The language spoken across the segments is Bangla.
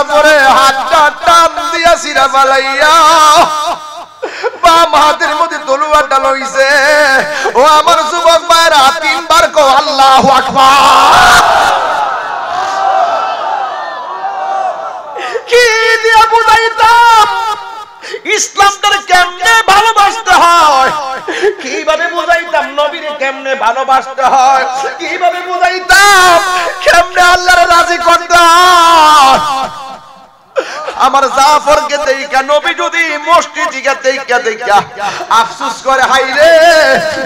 জাফরে হাতটা টান দিয়া সিরা ফালাইয়া বাম হাতের মধ্যে তলোয়ারটা লইছে। ও আমার যুবক ভাইরা, তিনবার কও আল্লাহু আকবার। কি দিয়া বুঝাইতাম ইসলামটার কেমনে ভালোবাসতে হয়, কিভাবে বুঝাইতাম নবীরে কেমনে ভালোবাসতে হয়, কিভাবে বুঝাইতাম কেমনে আল্লাহর রাজি করতে হয়। আমার জাফরকে দেখা নবী যদি মসজিদে দেখা আফসোস করে, হাই রে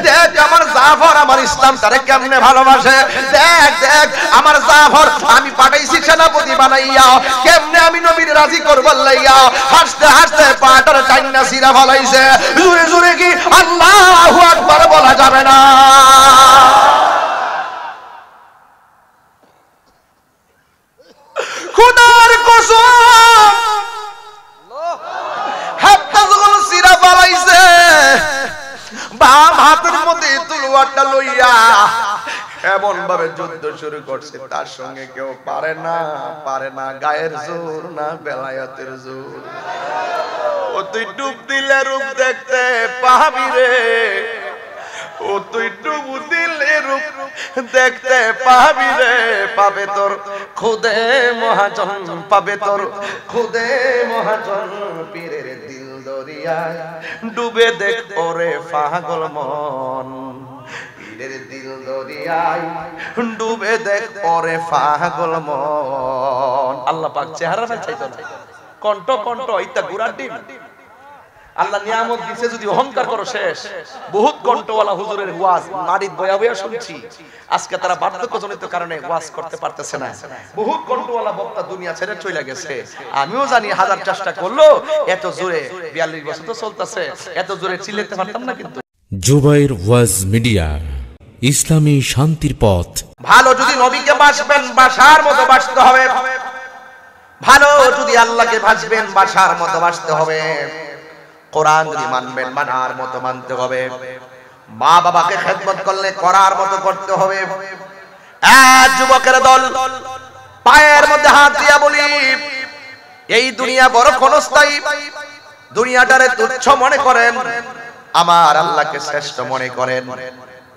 দেখ আমার জাফর আমার ইসলামটারে কেমনে ভালোবাসে, দেখ দেখ আমার জাফর আমি পাঠাইছি সেনাপতি বানাইয়া কেমনে আমি নবীর রাজি করব লাইয়া। হাসতে হাসতে পাটার টাইনা সিরা ফলাইছে। জোরে জোরে কি আল্লাহু আকবার বলা যাবে না? খোদার কসম, হাতটা যখন সিরা ফালাইছে, বাম হাতের মধ্যে তলোয়ারটা লইয়া এমন ভাবে যুদ্ধ শুরু করছে, তার সঙ্গে কেউ পারে না, পারে না। গায়ের জোর না বেলায়েতের জোর। ও তুই ডুব দিলে রূপ দেখতে পাবি রে, ও তুই ডুব দিলে রূপ দেখতে পাবি রে, পাবে তোর খুদে মহাজন, পাবে তোর খুদে মহাজন। পীরের দিল দরিয়ায় ডুবে দেখ ওরে পাগল মন, পীরের দিল দরিয়ায় ডুবে দেখ ওরে পাগল মন। আল্লাহ পাক চেহারা চাইতো না, কণ্ঠ কণ্ঠ ইতা গুড়ার ডিম। আল্লাহ নিয়ামত দিছে, যদি অহংকার করো শেষ। বহুত কণ্ঠওয়ালা হুজুরের ওয়াজ মারিদ বয়া বয়া শুনছি, আজকে তারা বার্ধক্যজনিত কারণে ওয়াজ করতে পারতেছে না। বহুত কণ্ঠওয়ালা বক্তা দুনিয়া ছেড়ে চলে গেছে। আমিও জানি হাজার চেষ্টা করলো এত জোরে 42 বছর তো চলতেছে, এত জোরে চিল্লাতে পারতাম না। কিন্তু জুবাইর ওয়াজ মিডিয়া, ইসলামী শান্তির পথ। ভালো যদি নবীকে বাসবেন, বাসার মতো বাসতে হবে। ভালো যদি আল্লাহকে বাসবেন, বাসার মতো বাসতে হবে। কোরআন যদি মানবেন, মানার মতো মানতে হবে। মা বাবাকে খেদমত করলে করার মতো করতে হবে। যুবকের দল, পায়ের মধ্যে হাত দিয়া বলি, এই দুনিয়া বড় ক্ষণস্থায়ী। দুনিয়াটারে তুচ্ছ মনে করেন, আমার আল্লাহকে শ্রেষ্ঠ মনে করেন,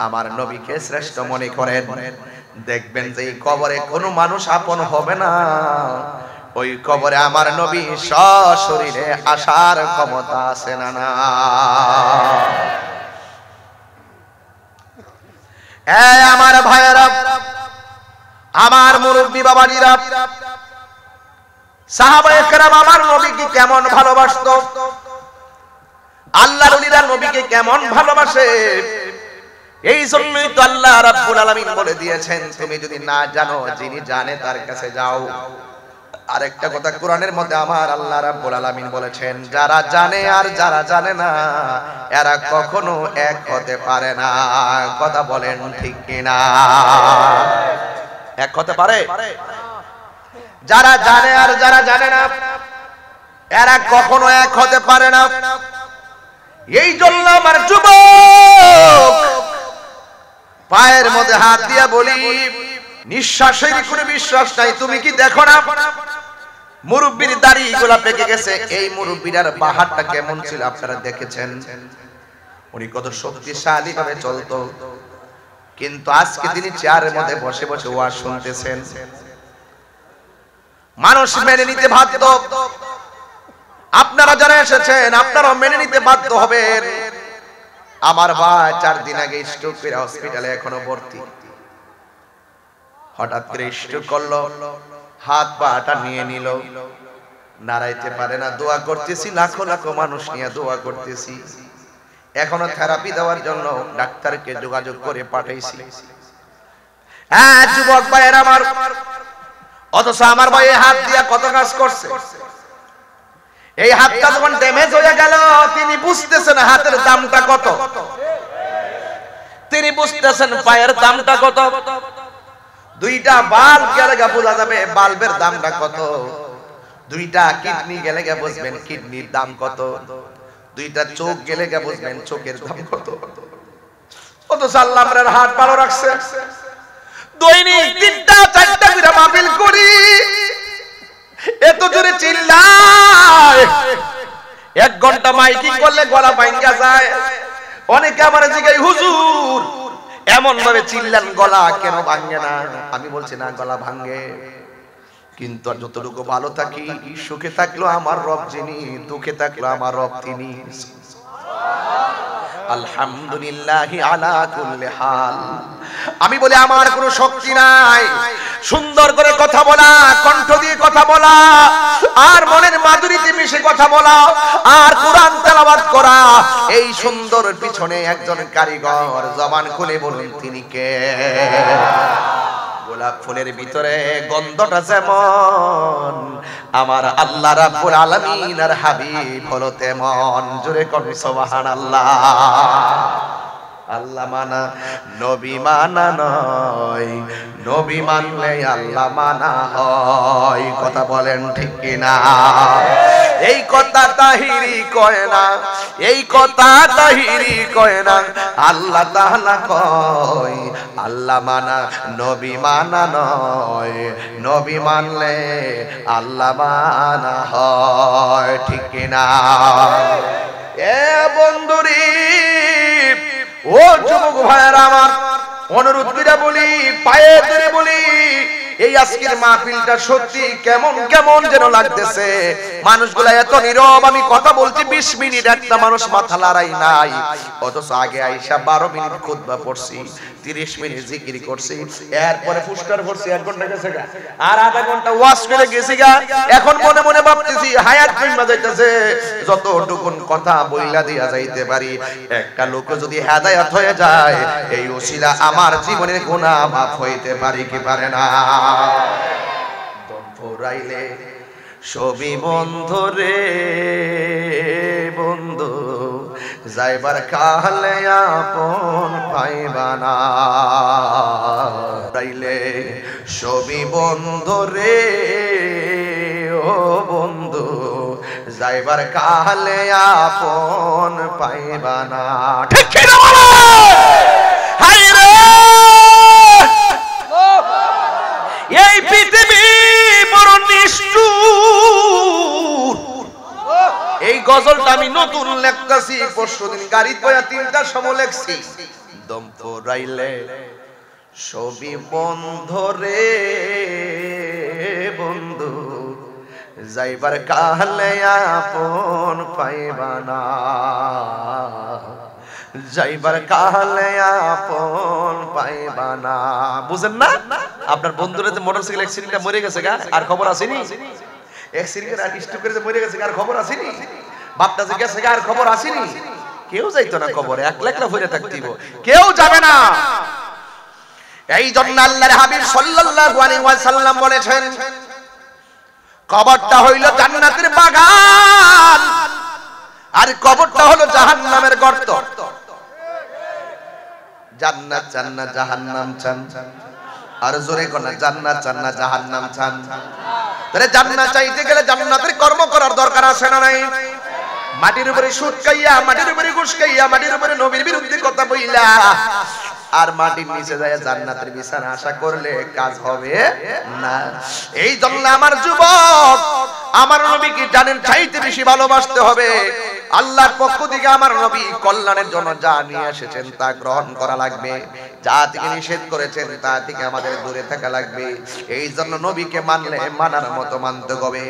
আমার নবীকে শ্রেষ্ঠ মনে করেন। দেখবেন যে এই কবরে কোনো মানুষ আপন হবে না। ওই কবরে আমার নবী সশরীরে আসার ক্ষমতা আছে না? না। আমার ভাইয়েরা, আমার মুরব্বী বাবাজিরা, সাহাবায়ে কেরাম আমার নবীকে কেমন ভালোবাসতো, আল্লাহর ওলিরা নবীকে কেমন ভালোবাসে, এই জন্যই তো আল্লাহ রাব্বুল আলামিন বলে দিয়েছেন, তুমি যদি না জানো, যিনি জানে তার কাছে যাও। আরেকটা কথা কোরআনের মধ্যে আমার আল্লাহ রাব্বুল আলামিন বলেছেন, যারা জানে আর যারা জানে না এরা কখনো এক হতে পারে না। কথা বলেন ঠিক কিনা? এক হতে পারে? যারা জানে আর যারা জানে না এরা কখনো এক হতে পারে না। এই জন্য আমার যুবক পায়ের মধ্যে হাত দিয়া বলি, নিঃশ্বাসের কোনো বিশ্বাস নাই। তুমি কি দেখো না মুরব্বির দাড়ি গুলা পেকে গেছে? এই মুরব্বিরার বাহারটা কেমন ছিল আপনারা দেখেছেন? উনি কত শক্তিশালী ভাবে চলতো, কিন্তু আজকে তিনি চেয়ারের মধ্যে বসে বসে ওয়াজ শুনতেছেন। মানুষ মেনে নিতে বাধ্য। আপনারা যারা এসেছেন আপনারাও মেনে নিতে বাধ্য হবেন। আমার ভাই 4 দিন আগে স্ট্রোক করে হসপিটালে এখনো ভর্তি। হঠাৎ করে স্ট্রোক করলো, হাত পাটা নিয়ে নিল, নাড়াইতে পারে না। দোয়া করতেছি, লাখো লাখো মানুষ নিয়ে দোয়া করতেছি। এখনো থেরাপি দেওয়ার জন্য ডাক্তারকে যোগাযোগ করে পাঠাইছি। হ্যাঁ যুবক ভাইয়ের আমার, অথচ আমার ভাই হাত দিয়া কত কাজ করছে। এই হাতটা যখন ড্যামেজ হয়ে গেল তিনি বুঝতেছেন হাতের দামটা কত, তিনি বুঝতেছেন পায়ের দামটা কত। 2টা বাল্ব গেলে বোঝা যাবে বাল্বের দামটা কত। 2টা কিডনি গেলে বুঝবেন কিডনির দাম কত। 2টা চোখ গেলে বুঝবেন চোখের দাম কত। অথচ আল্লাহ আপনার হাত ভালো রাখছে। দৈনিক 3টা 4টা করে মাহফিল করি, এত জোরে চিল্লায়, 1 ঘন্টা মাইকিং করলে গলা ভাঙা যায়। অনেকে আমার জিজ্ঞাসা, হুজুর এমন ভাবে চিল্লান গলা কেন ভাঙে না? আমি বলছি না, গলা ভাঙে, কিন্তু আর যতটুকু ভালো থাকি, সুখে থাকলো আমার রব যিনি, দুঃখে থাকলো আমার রব তিনি। আলহামদুলিল্লাহ আলা কুল্লি হাল। আমি বলি আমার কোনো শক্তি নাই, সুন্দর করে কথা বলা, কণ্ঠ দিয়ে কথা বলা, আর মনের মাধুরীতে মিশে কথা বলা, আর কোরআন তেলাওয়াত করা, এই সুন্দর পিছনে একজন কারিগর। জবান খুলে বলুন তিনি কে? গোলাপ ফুলের ভিতরে গন্ধটা যেমন, আমার আল্লাহ রাব্বুল আলামিন আর হাবিব হলো তেমন। জোরে কোন সুবহানাল্লাহ। আল্লাহ মানা নবী মানা নয়, নবী মানলে আল্লাহ মানা হয়। কথা বলেন ঠিক কিনা? এই কথা তাহিরি কয় না, এই কথা তাহিরি কয় না, আল্লাহ তাআলা কয় আল্লাহ মানা নবী মানা নয়, নবী মানলে আল্লাহ মানা হয়। ঠিক কিনা? এ বন্ধুরি, ও যুবক ভাইয়েরা আমার, অনুরোধ করে বলি, পায়ে ধরে বলি, এই আজকের মাহফিলটা সত্যি কেমন কেমন যেন লাগতেছে। মানুষগুলা এত নীরব, আমি কথা বলছি 20 মিনিট, একটা মানুষ মাথা লড়াই নাই। অথচ আগে আইসা 12 মিনিট খুতবা পড়ছি, 30 মিনিট জিকির করছি, এরপরে পুস্টার পড়ছি, 1 ঘন্টা গেছে গা, আর আধা ঘন্টা ওয়াজ করে গেছি গা। এখন মনে মনে ভাবতেছি হায়াত কইমা যাইতেছে, যতটুকুন কথা বইলা দিয়া যাইতে পারি। একটা লোক যদি হেদায়েত হয়ে যায়, এই ওসিলা আমার জীবনের গুনাহ মাফ হইতে পারে কি পারে না? দম ফুরাইলে সবই বন্ধু রে বন্ধু, যাইবার কালে আপন পাইবা না। ফুরাইলে সবই বন্ধু রে ও বন্ধু, যাইবার কালে আপন পাইবা না। ঠিক কি না বলে? হাই রে, এই পৃথিবী বড় নিষ্ঠুর। এই গজলটা আমি নতুন লেখতাছি, পরশুদিন গাড়িতে বয়া 3টার সময় লেখছি। দম ফুরাইলে সবই বন্ধ রে বন্ধু, যাইবার কালে আপন পাইবা না, যাইবার কালে আপন পাইবা না। বুঝেন না? আপনার বন্ধুরা যে মোটরসাইকেল অ্যাক্সিডেন্টে মরে গেছে গা, আর খবর আসেনি? অ্যাক্সিডেন্টে আর স্ট্রোক করে মরে গেছে, আর খবর আসেনি? বাপটা যে গেছে গা, আর খবর আসেনি? কেউ যাইতো না কবরে, একলা একলা হয়ে থাকতিব, কেউ যাবে না। এই জন্য আল্লাহর হাবিব সাল্লাল্লাহু আলাইহি ওয়াসাল্লাম বলেছেন, কবরটা হইল জান্নাতের বাগান, আর কবরটা হলো জাহান্নামের গর্ত। জান্নাত চান না জাহান্নাম চান? আর জোরে কোন জান্নাত চান না জাহান্নাম চান? তাহলে জান্নাত চাইতে গেলে জান্নাতের কর্ম করার দরকার আছে না নাই? মাটির উপরে সুদ খাইয়া, মাটির উপরে ঘুষ খাইয়া, মাটির উপরে নবীর বিরুদ্ধে কথা বইলা, আর মাটির নিচে যায় জান্নাতের বিছানা আশা করলে কাজ হবে না। এই জন্য আমার যুবক, আমার নবীকে জানেন চাইতে বেশি ভালোবাসতে হবে। আল্লাহর পক্ষ থেকে আমার নবী কল্যাণের জন্য যা নিয়ে এসেছেন তা গ্রহণ করা লাগবে, যা থেকে নিষেধ করেছেন তা থেকে আমাদের দূরে থাকা লাগবে। এই জন্য নবীকে মানলে মানার মতো মানতে হবে।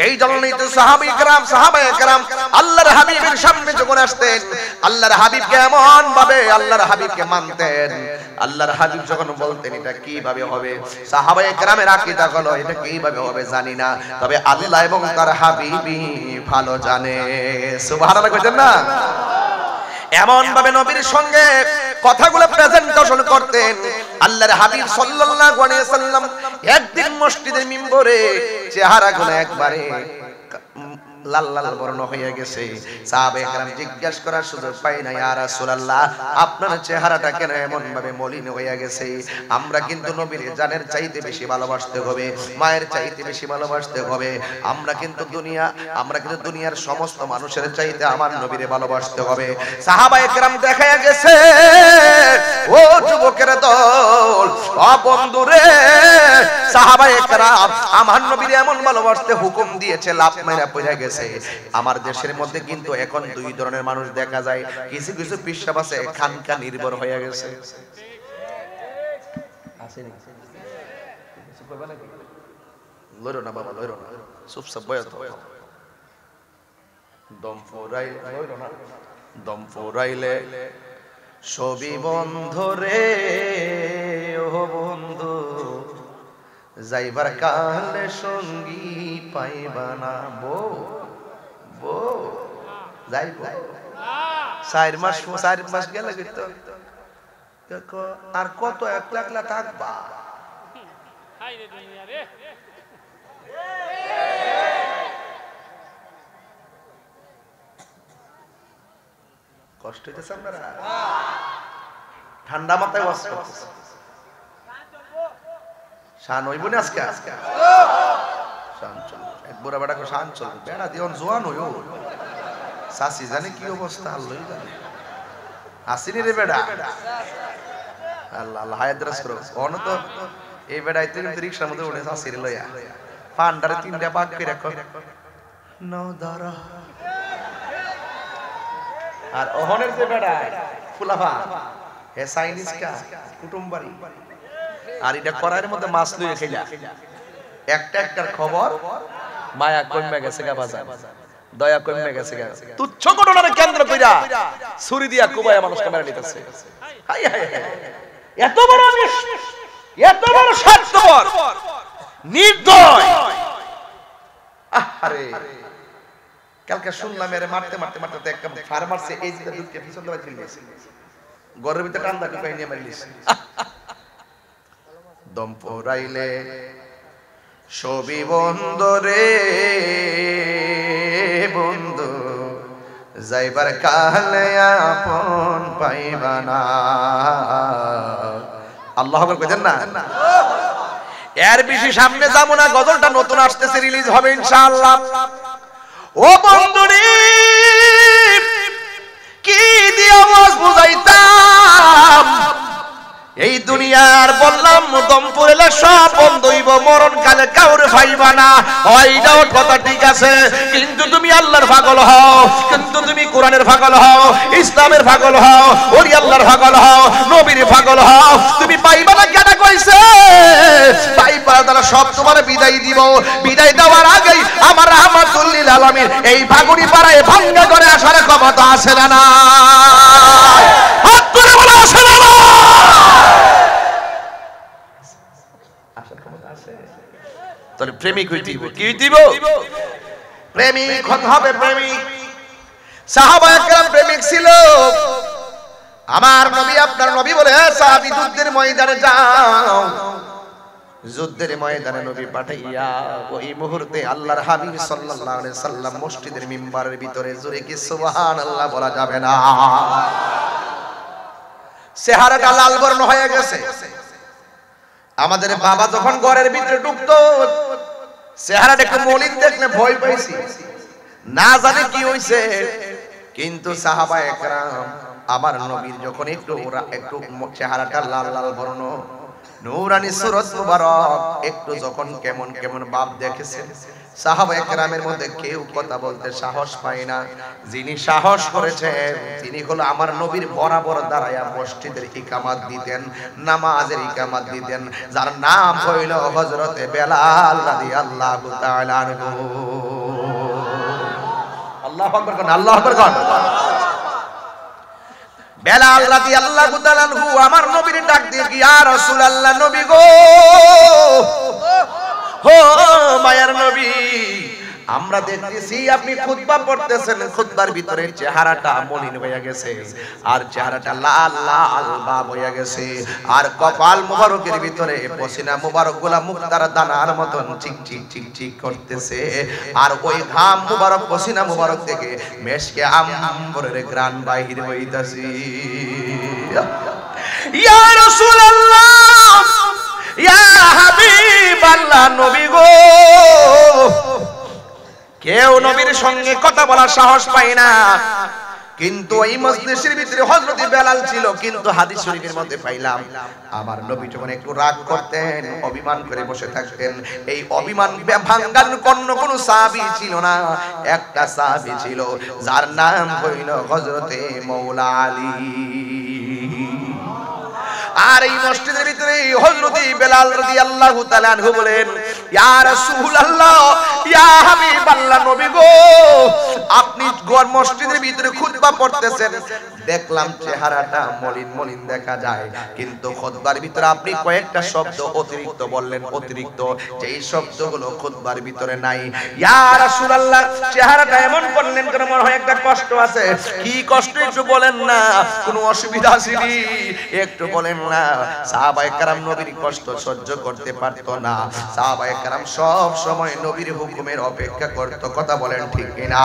এই জন্যই তো সাহাবায়ে কেরাম আল্লাহর হাবিবের সামনে যখন আসতেন, আল্লাহর হাবিবকে এমন ভাবে আল্লাহর হাবিবকে মানতেন। আল্লাহর হাবিব যখন বলতেন এটা কিভাবে হবে, সাহাবায়ে কেরামের আকীদা হলো এটা কিভাবে হবে জানি না, তবে আল্লাহ এবং তার হাবিবই ভালো জানে। সুবহানাল্লাহ কইতেন না? এমন ভাবে নবীর সঙ্গে কথাগুলো প্রেজেন্টেশন করতেন। আল্লাহর হাবিব সাল্লাল্লাহু আলাইহি ওয়াসাল্লাম একদিন মসজিদের মিম্বরে চেহারাগুলো একবারে লাল লাল বর্ণ হয়ে গেছে। সাহাবায়ে কেরাম জিজ্ঞাসা করার সুযোগ পায় না, ইয়া রাসূলুল্লাহ আপনার চেহারাটা কেন এমন ভাবে মলিন হয়ে গেছে? আমরা কিন্তু নবীর জানের চাইতে বেশি ভালোবাসতে হবে, মায়ের চাইতে বেশি ভালোবাসতে হবে। আমরা কিন্তু দুনিয়ার সমস্ত মানুষের চাইতে আমার নবীরে ভালোবাসতে হবে। সাহাবায়ে কেরাম দেখা গেছে, ও যুবকের দল, ও বন্ধুরে, সাহাবায়ে কেরাম আমার নবীরে এমন ভালোবাসতে হুকুম দিয়েছে, লাফ মাইরা পড়ে গেছে। আমার দেশের মধ্যে কিন্তু এখন দুই ধরনের মানুষ দেখা যায়। কিছু কিছু পিশাব আছে খানকা নির্ভর হয়ে গেছে। লইরো না বাবা, লইরো না, চুপচাপ বয়স দম ফুরাইলে ছবি বন্ধ রে, ও বন্ধু যাইবার কালে সঙ্গী পাইবা না। বো যাইব 4 মাস গেলে আর কত একলা একলা থাকবা? কষ্ট হইতেছে আপনারা? ঠান্ডা মাথায় ওয়াজ করতেছে, শান হইব না আজকে? শান চলবে, এক বুড়া বেটা কো শান চলবে, বেড়া দিওন জোয়ান হইও। সাসি জানে কি অবস্থা, আল্লাহই জানে। আসিনি রে বেড়া, আল্লাহ আল্লাহ হায়াত রাস করো। অন তো এই বেড়াই তুই কিন্তু রিকশার মধ্যে উঠে সাসিরে লইয়া পান্ডারে 3টা ভাগ করে রাখো নাও দাঁড়া। আর ওহনের যে বেড়া ফুলাফা হে চাইনিজ কা কুটুম বাড়ি, আর এটা করার মধ্যে মাছ লইয়া খাইলা একটা একটার খবর মায়া কমে গেছে গা বাজার, দয়া কমে গেছে গা। তুচ্ছ ঘটনারে কেন্দ্র কইরা ছুরি দিয়া কুবায়া মানুষকে মেরে নিতেছে। হাই হাই হাই, এত বড় স্বার্থপর নির্দয়। আরে কালকে শুনলাম এর মারতে মারতে মারতে একটা ফার্মাসে এই যে দুধকে পিছন দিয়ে ফেলে দিয়েছে, ঘরের ভিতরে টান্দা ঢুকাই নিয়ে মারিলিছে। দম পড়াইলে ছবি বন্ধ রে বন্ধু যাইবার কালে আপন পাইবা না। আল্লাহু আকবার কইতেন না? এর বেশি সামনে যাব না, গজলটা নতুন আসতেছে, রিলিজ হবে ইনশাআল্লাহ। ও বন্ধুরে কি দিয়া ওয়াজ বুঝাইতাম, এই দুনিয়ার বললাম দম পড়লে সব বন্ধ হইব, মরণ কালে কাউরে পাইবা না। ওইটাও কথা ঠিক আছে, কিন্তু তুমি আল্লাহর পাগল হও, কিন্তু তুমি কোরআনের পাগল হও, ইসলামের পাগল হও, ওরি আল্লাহর পাগল হও, নবীর পাগল হও, তুমি পাইবা না। কেন কইছে পাইবা? তারা সব তোমার বিদায় দিব। বিদায় দেওয়ার আগেই আমার রাহমাতুল লিল আলামিন এই ভাগুড়ি পাড়ায় ভাঙ্গা করে আসার ক্ষমতা আছে না? হাত তুলে বলো আছে না? তোর প্রেমিক হইতে দিব। কি দিব? প্রেমিক হতে হবে, প্রেমিক। সাহাবায়ে কেরাম প্রেমিক ছিল। আমার নবী, আপনার নবী বলে, সাহাবী যুদ্ধের ময়দানে যাও। যুদ্ধের ময়দানে নবী পাঠাইয়া ওই মুহূর্তে আল্লাহর হাবিব সাল্লাল্লাহু আলাইহি সাল্লাম মসজিদের মিম্বারের ভিতরে জোরে কি সুবহানাল্লাহ বলা যাবে না? চেহারাটা লাল বর্ণ হয়ে গেছে। আমাদের বাবা যখন ঘরের ভিতরে ঢুকতো চেহারাটা একটু মলিন দেখলে ভয় পাইছি, না জানি কি হইছে। কিন্তু সাহাবায়ে কেরাম আমার নবীর যখন একটু চেহারাটা লাল লাল বর্ণ, নূরানি সুরত মুবারক একটু যখন কেমন কেমন ভাব দেখেছেন, সাহাবায়ে কেরামের মধ্যে কেউ কথা বলতে সাহস পায় না। যিনি সাহস করেছেন তিনি হলো আমার নবীর বরাবর দাঁড়ায়া মসজিদের ইকামত দিতেন, নামাজের ইকামত দিতেন, যার নাম হইল হযরতে বেলাল রাদিয়াল্লাহু তাআলা আনহু। আল্লাহু আকবার কোন, আল্লাহু আকবার কোন। বেলাল রাদিয়াল্লাহু তাআলা আনহু আমার নবীর ডাক দিয়ে কি, ইয়া রাসূলুল্লাহ, নবী গো, হো মায়ার নবী, আমরা দেখতেছি আপনি খুতবা পড়তেছেন, খুতবার ভিতরে চেহারাটা মলিন হয়ে গেছে, আর চেহারাটা লাল লাল ভাব হয়ে গেছে, আর কপাল মুবারকের ভিতরে পসিনা মুবারক গুলা মুক্তার দানার মতন চিক চিক চিক চিক করতেছে, আর ওই ঘাম মুবারক পসিনা মুবারক থেকে মেশকে আম্বরের গ্রান বাহির হইতাছে। ইয়া রাসূলুল্লাহ, ইয়া হাবিবাল্লাহ, নবী গো। কেউ নবীর সঙ্গে কথা বলার সাহস পায় না, কিন্তু এই মজলিসের ভিতরে হযরত বেলাল ছিল, কিন্তু হাদিস শরীফের মধ্যে পাইলাম আমার নবী যখন একটু রাগ করতেন, অভিমান করে বসে থাকতেন, এই অভিমান ভাঙার কোনো সাহাবী ছিল না। একটা সাহাবী ছিল যার নাম হইল হযরতে মাওলা আলী। আর এই মসজিদের ভিতরে হযরত বেলাল রাদিয়াল্লাহু তাআলা আনহু বলেন, ইয়া রাসূলুল্লাহ, ইয়া হাবিবাল্লাহ, নবী গো, আপনি ঘর মসজিদের ভিতরে খুতবা পড়তেছেন, দেখলাম চেহারাটা মলিন মলিন দেখা যায়, কিন্তু খুতবার ভিতরে আপনি কয়েকটা শব্দ অতিরিক্ত বললেন, অতিরিক্ত যেই শব্দগুলো খুতবার ভিতরে নাই। ইয়া রাসূলুল্লাহ, চেহারাটা এমন করলেন কেন, মনে হয় একটা কষ্ট আছে। কি কষ্ট একটু বলেন না, কোনো অসুবিধা আছে নি একটু বলেন না। সাহাবায়ে কেরাম নবীর কষ্ট সহ্য করতে পারতো না, সাহাবায়ে কেরাম সব সময় নবীর হুকুমের অপেক্ষা করত। কথা বলেন ঠিক কিনা?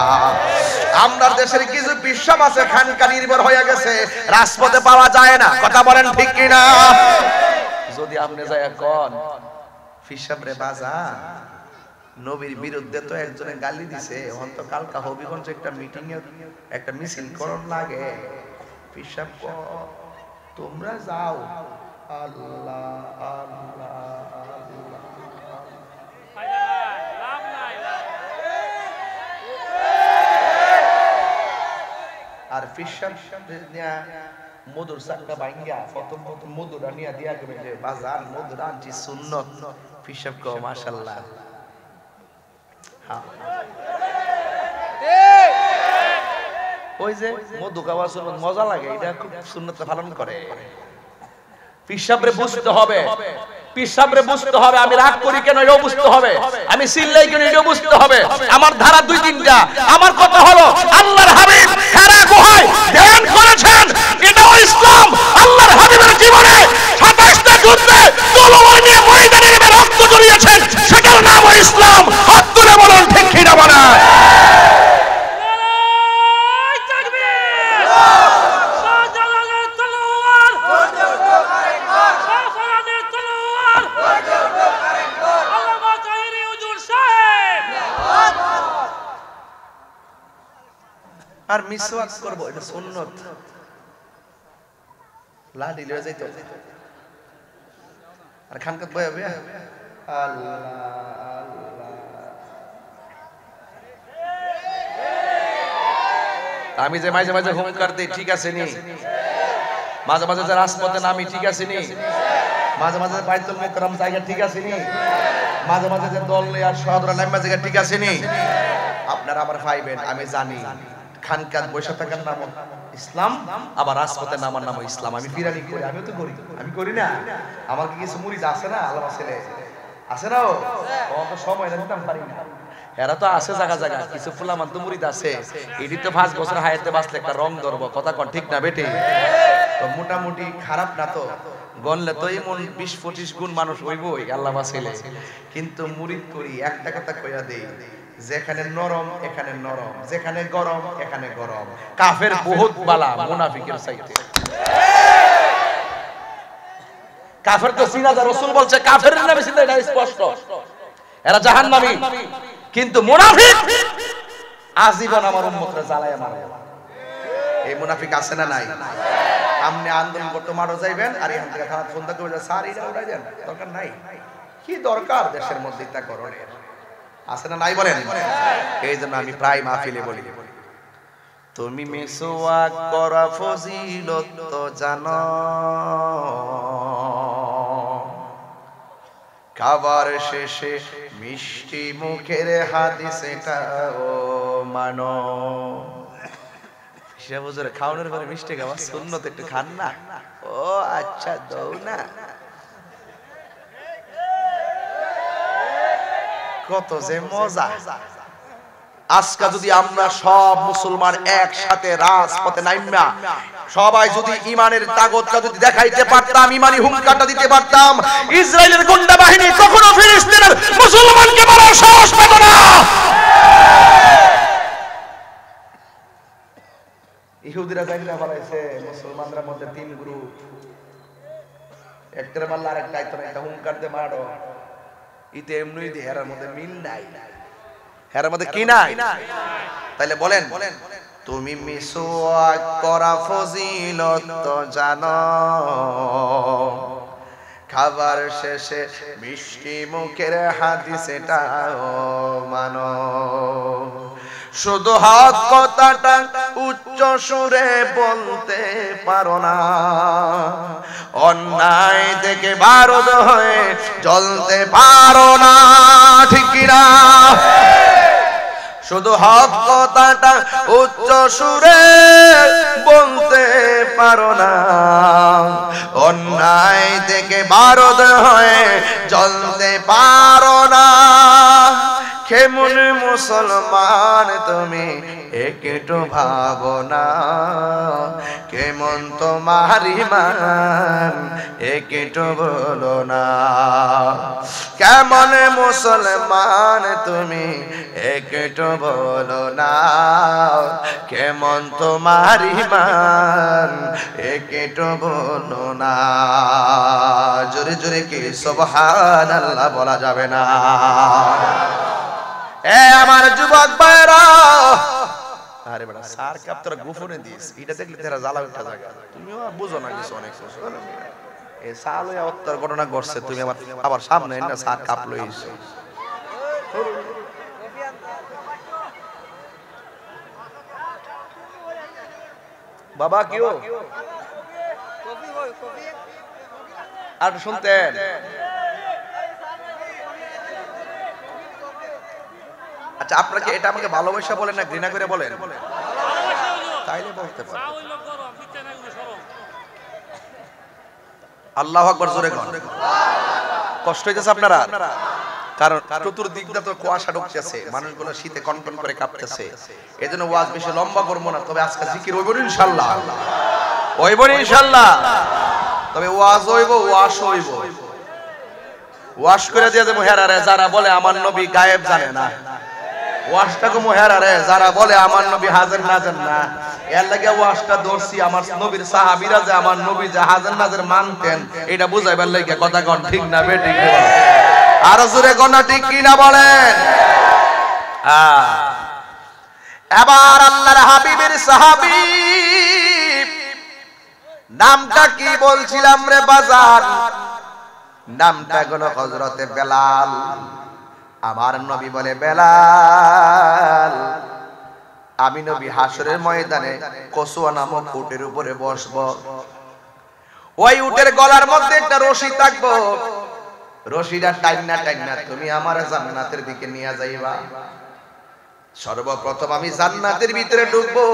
আমরা দেশের কিছু বিশ্বাস আছে খানকা নির্ভর হয়ে গেছে, রাজপথে পাওয়া যায় না। কথা বলেন ঠিক কিনা? যদি আপনি যায় কোন ফিসাব রে বাজা, নবীর বিরুদ্ধে তো একজনে গালি দিছে, অন্ত কালকা হবিগঞ্জ একটা মিটিং এ একটা মিছিল করন লাগে, ফিসাব তোমরা যাও। আল্লাহ আল্লাহ আর ফিসাব নিয়া মধুর চাকটা ভাঙ্গা প্রথম প্রথম মধুরা নিয়া দিয়া গেবে যে বাজার মধুর আনছি সুন্নত, ফিসাব কো মাশাআল্লাহ। ওই যে মধু খাওয়া সুন্নত মজা লাগে, এটা খুব সুন্নতটা পালন করে। পিসাবরে বুঝতে হবে, পিসাবরে বুঝতে হবে, আমি রাগ করি কেন এটাও বুঝতে হবে, আমি চিল্লাই কেন এটাও বুঝতে হবে। আমার ধারা দুই তিনটা, আমার কথা হলো আল্লাহর হাবিব খারা গুহায় ধ্যান করেছেন, এটাও ইসলাম। আল্লাহর হাবিবের জীবনে 27টা যুদ্ধে তলোয়ার নিয়ে ময়দানে নেমে রক্ত ঝরিয়েছেন, সেটার নাম ইসলাম। হাত তুলে বলুন ঠিক কিনা বলেন? আর মিসওয়াক করব, এটা সুন্নত। লাডি লয়ে যাইতো আর খানকাত বয়া বয়া আল্লাহ আল্লাহ। আমি যে মাঝে মাঝে হুঙ্কার দেই, ঠিক আছে নি? মাঝে মাঝে যে রাজপথে নামি, ঠিক আছে নি? মাঝে মাঝে বাইতুল মুকাররম জায়গা, ঠিক আছে নি? মাঝে মাঝে যে দল আর শহররা নামা জায়গা, ঠিক আছে নি? আপনারা আমার ভাইবেন, আমি জানি খানকাত বসে থাকার নাম ইসলাম, আবার রাজপথে নামার নাম ইসলাম। আমি ফিরানি করি, আমিও তো করি, আমি করি না? আমার কি কিছু মুরিদ আছে না? আল্লাহ ছেলে আছে না? ও তো সময় দিতাম পারি না, এরা তো আছে জায়গা জায়গা কিছু ফুলামান তো মুরিদ আছে, এটি তো 5 বছর হায়াতে বাঁচলে একটা রং ধরবো। কথা কন ঠিক না বেটে? তো মোটামুটি খারাপ না তো, গনলে তো এমন 20-25 গুণ মানুষ হইবই আল্লাহ ছেলে। কিন্তু মুরিদ করি, একটা কথা কইয়া দেই, যেখানে নরম এখানে নরম, যেখানে গরম এখানে গরম। কাফের বহুত বালা মুনাফিকের চাইতে। কাফের তো সিনা যা রাসূল বলছে, কাফেরের নামে সিনা, এটা স্পষ্ট, এরা জাহান্নামী। কিন্তু মুনাফিক আজীবন আমার উম্মতরা জ্বালায় মারে। এই মুনাফিক আছে না নাই? আপনি আন্দোলন করতে মারো যাইবেন, আর এখান থেকে থানা ফোন দিয়ে বলে স্যার এটা উড়াই দেন, দরকার নাই। কি দরকার দেশের মধ্যে তা করণের? আছে না নাই বলেন? এই জন্য আমি প্রায় মাহফিলে বলি, তুমি মিসওয়াক করা ফজিলত তো জানো, খাবার শেষে মিষ্টি মুখের হাদিস এটাও মানো। হুজুর খাওয়ানোর পরে মিষ্টি খাওয়া সুন্নত, একটু খান না? ও আচ্ছা, দাও না। কত যে মজা, আজকে যদি আমরা সব মুসলমান একসাথে রাজপথে নাইমা সবাই যদি ইমানের তাগতটা যদি দেখাইতে পারতাম, ইমানি হুঙ্কারটা দিতে পারতাম, ইসরায়েলের গুন্ডা বাহিনী কখনো ফিলিস্তিনের মুসলমানকে মারার সাহস পেত না। ইহুদিরা জাইনা বানাইছে মুসলমানদের মধ্যে তিন গ্রুপ, একটা মারলে আরেকটা আইতো না, একটা হুঙ্কার দিয়ে মারো, ইতে এমনি দিয়ে হেরার মধ্যে মিল নাই, হেরার মধ্যে কি নাই? তাইলে বলেন তুমি মিসওয়াক করা ফজিলত তো জানো, খাবার শেষে মিষ্টি মুখের হাদিস এটাও মানো, শুধু হক কথাটা উচ্চ সুরে বলতে পারো না, অন্যায় থেকে বারদ হয়ে জ্বলতে পারো না, ঠিক কি না? শুধু হক কথাটা উচ্চ সুরে বলতে পারো না, অন্যায় থেকে বারদ হয়ে জ্বলতে পারো না, কেমন মুসলমান তুমি একটু ভাবো না, কেমন তোমার ঈমান একটু বলো না, কেমন মুসলমান তুমি একটু বলো না, কেমন তোমার ঈমান একটু বলো না। জোরে জোরে কি সুবহানাল্লাহ বলা যাবে না? এ আমার যুবক ভাইরা, আরে বড় সার কাপ তোরা গোপনে দিস, এটা দেখলে তেরা জ্বালা উঠা জায়গা, তুমিও বুঝো না কিছু, অনেক কিছু এই সাল হয়ে উত্তর ঘটনা ঘটছে, তুমি আবার সামনে না সার কাপ লইছো। বাবা কিও আর শুনতেন? আচ্ছা আপনাকে এটা আমাকে ভালোবাসা বলেন না ঘৃণা করে বলেন? তাইলে বলতে পারেন। আল্লাহু আকবার জোরে কোন। কষ্ট হইতেছে আপনারা? কারণ চতুর্দিক দিয়ে তো কুয়াশা ঢুকতেছে, মানুষগুলো শীতে কনকন করে কাঁপতেছে, এজন্য ওয়াজ বেশি লম্বা করব না, তবে আজকে জিকির হইব ইনশাআল্লাহ, হইব ইনশাআল্লাহ, তবে ওয়াজ হইব, ওয়াশ হইব, ওয়াশ করে দিয়ে দেব হেরারে যারা বলে আমার নবী গায়েব জানে না, ওয়াশটাকে মোহেরারে যারা বলে আমার নবী হাজির নাজির না, এর লাগে ওয়াশটা দর্শি আমার নবীর সাহাবীরা যে আমার নবী যে হাজির নাজির মানতেন এটা বুঝাইবার লাগে, কথা কোন ঠিক না বেঠিক? আর জোরে কোন ঠিক কি না বলেন? এবার আল্লাহর হাবিবের সাহাবী নামটা কি বলছিলাম রে বাজার? নামটা হলো হযরতে বেলাল। আমার নবী বলে, বেলাল আমি নবী হাসরের ময়দানে কসুয়া নামক উটের উপরে বসবো, ওই উটের গলার মধ্যে একটা রশি থাকবো, রশিটা টাইনা টাইনা তুমি আমার জান্নাতের দিকে নিয়ে যাইবা। সর্বপ্রথম আমি জান্নাতের ভিতরে ঢুকবো,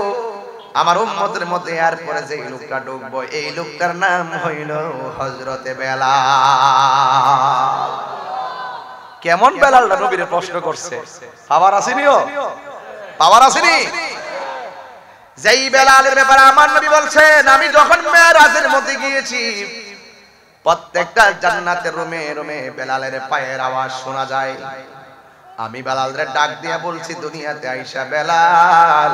আমার উম্মতের মধ্যে এরপরে যে লোকটা ঢুকবো এই লোকটার নাম হইল হযরতে বেলাল। কেমন বেলালটা নবীরে প্রশ্ন করছে, পাওয়ার আসেনিও? পাওয়ার আসেনি? যেই বেলালের ব্যাপারে আমার নবী বলছেন, আমি যখন মেরাজের মধ্যে গিয়েছি প্রত্যেকটা জান্নাতের রুমে রুমে বেলালের পায়ের আওয়াজ শোনা যায়। আমি বেলালরে ডাক দিয়ে বলছি, দুনিয়াতে আইসা বেলাল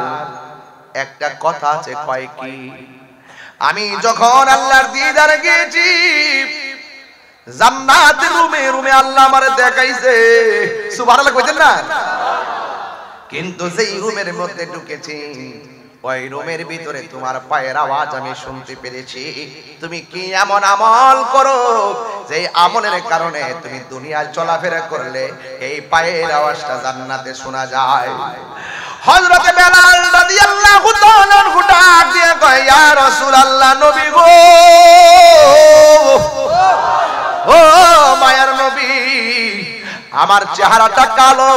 একটা কথা আছে, কয় কি? আমি যখন আল্লাহর দিদারে গিয়েছি জান্নাতের রুমে রুমে আল্লাহ আমারে দেখাইছে, সুবহানাল্লাহ কইতেন না? কিন্তু যেই রুমের মধ্যে ঢুকেছি ওই রুমের ভিতরে তোমার পায়ের আওয়াজ আমি শুনতে পেরেছি। তুমি কি এমন আমল করো যে আমলের কারণে তুমি দুনিয়ায় চলাফেরা করলে এই পায়ের আওয়াজটা জান্নাতে শোনা যায়? হযরত বেলাল রাদিয়াল্লাহু তাআলা ডাক দিয়ে কয়, ইয়া রাসূলুল্লাহ, নবী গো, ও মায়ার নবী, আমার চেহারাটা কালো,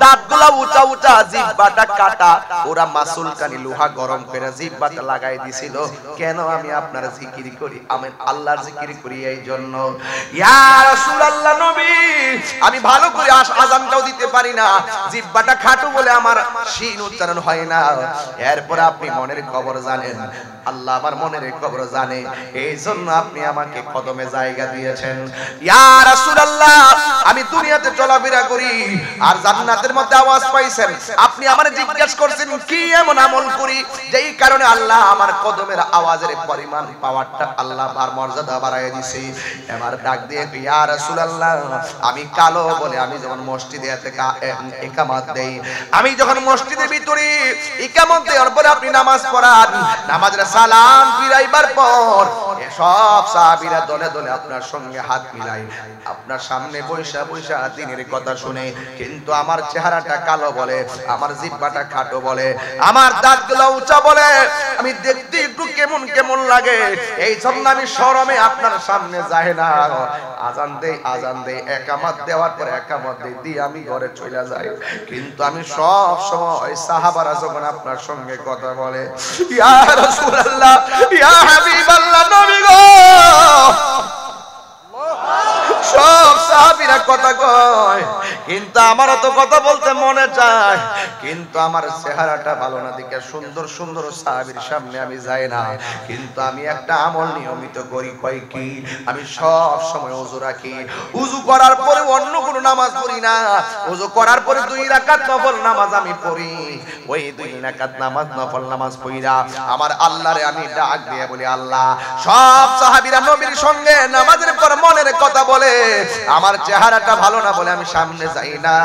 দাঁতগুলা উঁচা উঁচা, জিহ্বাটা কাটা। ওরা মাসুল কানি লোহা গরম করে জিহ্বাটা লাগাই দিছিল। কেন? আমি আপনার জিকির করি, আমি আল্লাহর জিকির করি এই জন্য। ইয়া রাসূলুল্লাহ নবী, আমি ভালো করে আযানটাও দিতে পারি না, জিহ্বাটা খাটো বলে আমার শিন উচ্চারণ হয় না। এরপর আপনি মনের খবর জানেন, আল্লাহ আমার মনের খবর জানে, এই জন্য আপনি আমাকে কদমে জায়গা দিয়েছেন। ইয়া রাসূলুল্লাহ, আমি দুনিয়াতে চলাফেরা করি আর জান্নাতের মধ্যে আওয়াজ পাইছেন, আপনি আমারে জিজ্ঞেস করছেন কি এমন আমল করি যেই কারণে আল্লাহ আমার কদমের আওয়াজের পরিমাণ পাওয়ারটা আল্লাহ আর মর্যাদা বাড়ায় দিয়েছে। এবার ডাক দিয়ে ইয়া রাসূলুল্লাহ, আমি কালো বলে আমি যখন মসজিদে ইকামত দেই, আমি যখন মসজিদের ভিতরে ইকামত দেওয়ার পরে আপনি নামাজ পড়ান, নামাজের সালাম ফিরাইবার পর সব সাহাবীরা দলে দলে আপনার সঙ্গে হাত মিলাই আপনার সামনে বৈশা বৈশা দিনের কথা শুনে, কিন্তু আমার চেহারাটা কালো বলে, আমার জিহ্বাটা খাটো বলে, আমার দাঁতগুলো উঁচা বলে, আমি দেখতে একটু কেমন কেমন লাগে, এই জন্য আমি শরমে আপনার সামনে যাই না। আজান দেই একামত দেওয়ার পর একামত দিয়ে আমি ঘরে চলে যাই। কিন্তু আমি সব সময় সাহাবারা যখন আপনার সঙ্গে কথা বলে, ইয়া রাসূলুল্লাহ, ইয়া হাবিবাল্লাহ নবী গো, সব সাহাবীরা কথা কয়, কিন্তু আমারও তো কথা বলতে মনে চায়, কিন্তু আমার চেহারাটা ভালো না দিকে সুন্দর সুন্দর সাহাবীর সামনে আমি যাই না। কিন্তু আমি একটা আমল নিয়মিত করি, কই কি, আমি সব সময় ওযু রাখি। ওযু করার পরে অন্য কোনো নামাজ পড়ি না, ওযু করার পরে 2 রাকাত নফল নামাজ আমি পড়ি। ওই 2 রাকাত নামাজ নফল নামাজ পড়িরা আমার আল্লাহরে আমি ডাক দিয়ে বলি, আল্লাহ। সব সাহাবীরা নবীর সঙ্গে নামাজের পর মনের কথা বলে, আমার চেহারাটা ভালো না বলে আমি সামনে যাই না।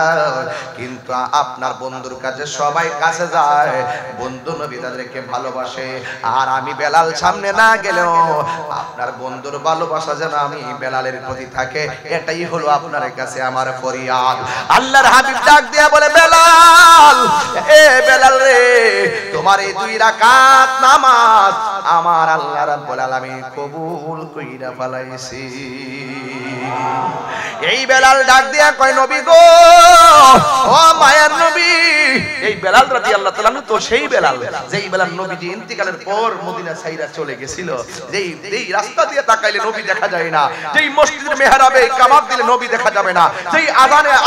কিন্তু আপনার বন্ধুর কাছে সবাই কাছে যায়, বন্ধু নবী তাদেরকে ভালোবাসে, আর আমি বেলাল সামনে না গেলেও আপনার বন্ধুর ভালোবাসা যেন আমি বেলালের প্রতি থাকে, এটাই হলো আপনার কাছে আমার ফরিয়াদ। আল্লাহর হাবিব ডাক দিয়া বলে, বেলাল, এ বেলাল রে, তোমার এই 2 রাকাত নামাজ আমার আল্লাহ রাব্বুল আলামিন কবুল কইরা ফেলাইছি। এই বেলাল ডাক দিয়া কয়, নবী গো, ও মায়ার নবী। এই বেলাল রাদিয়াল্লাহু তাআলা তো সেই বেলাল যেই বেলাল নবীজি ইন্তিকালের পর মদিনা ছাইরা চলে গেছিল, যেই রাস্তা দিয়ে তাকাইলে নবী দেখা যায় না, যেই মসজিদের মেহরাবে কাবাব দিলে নবী দেখা যাবে না, যেই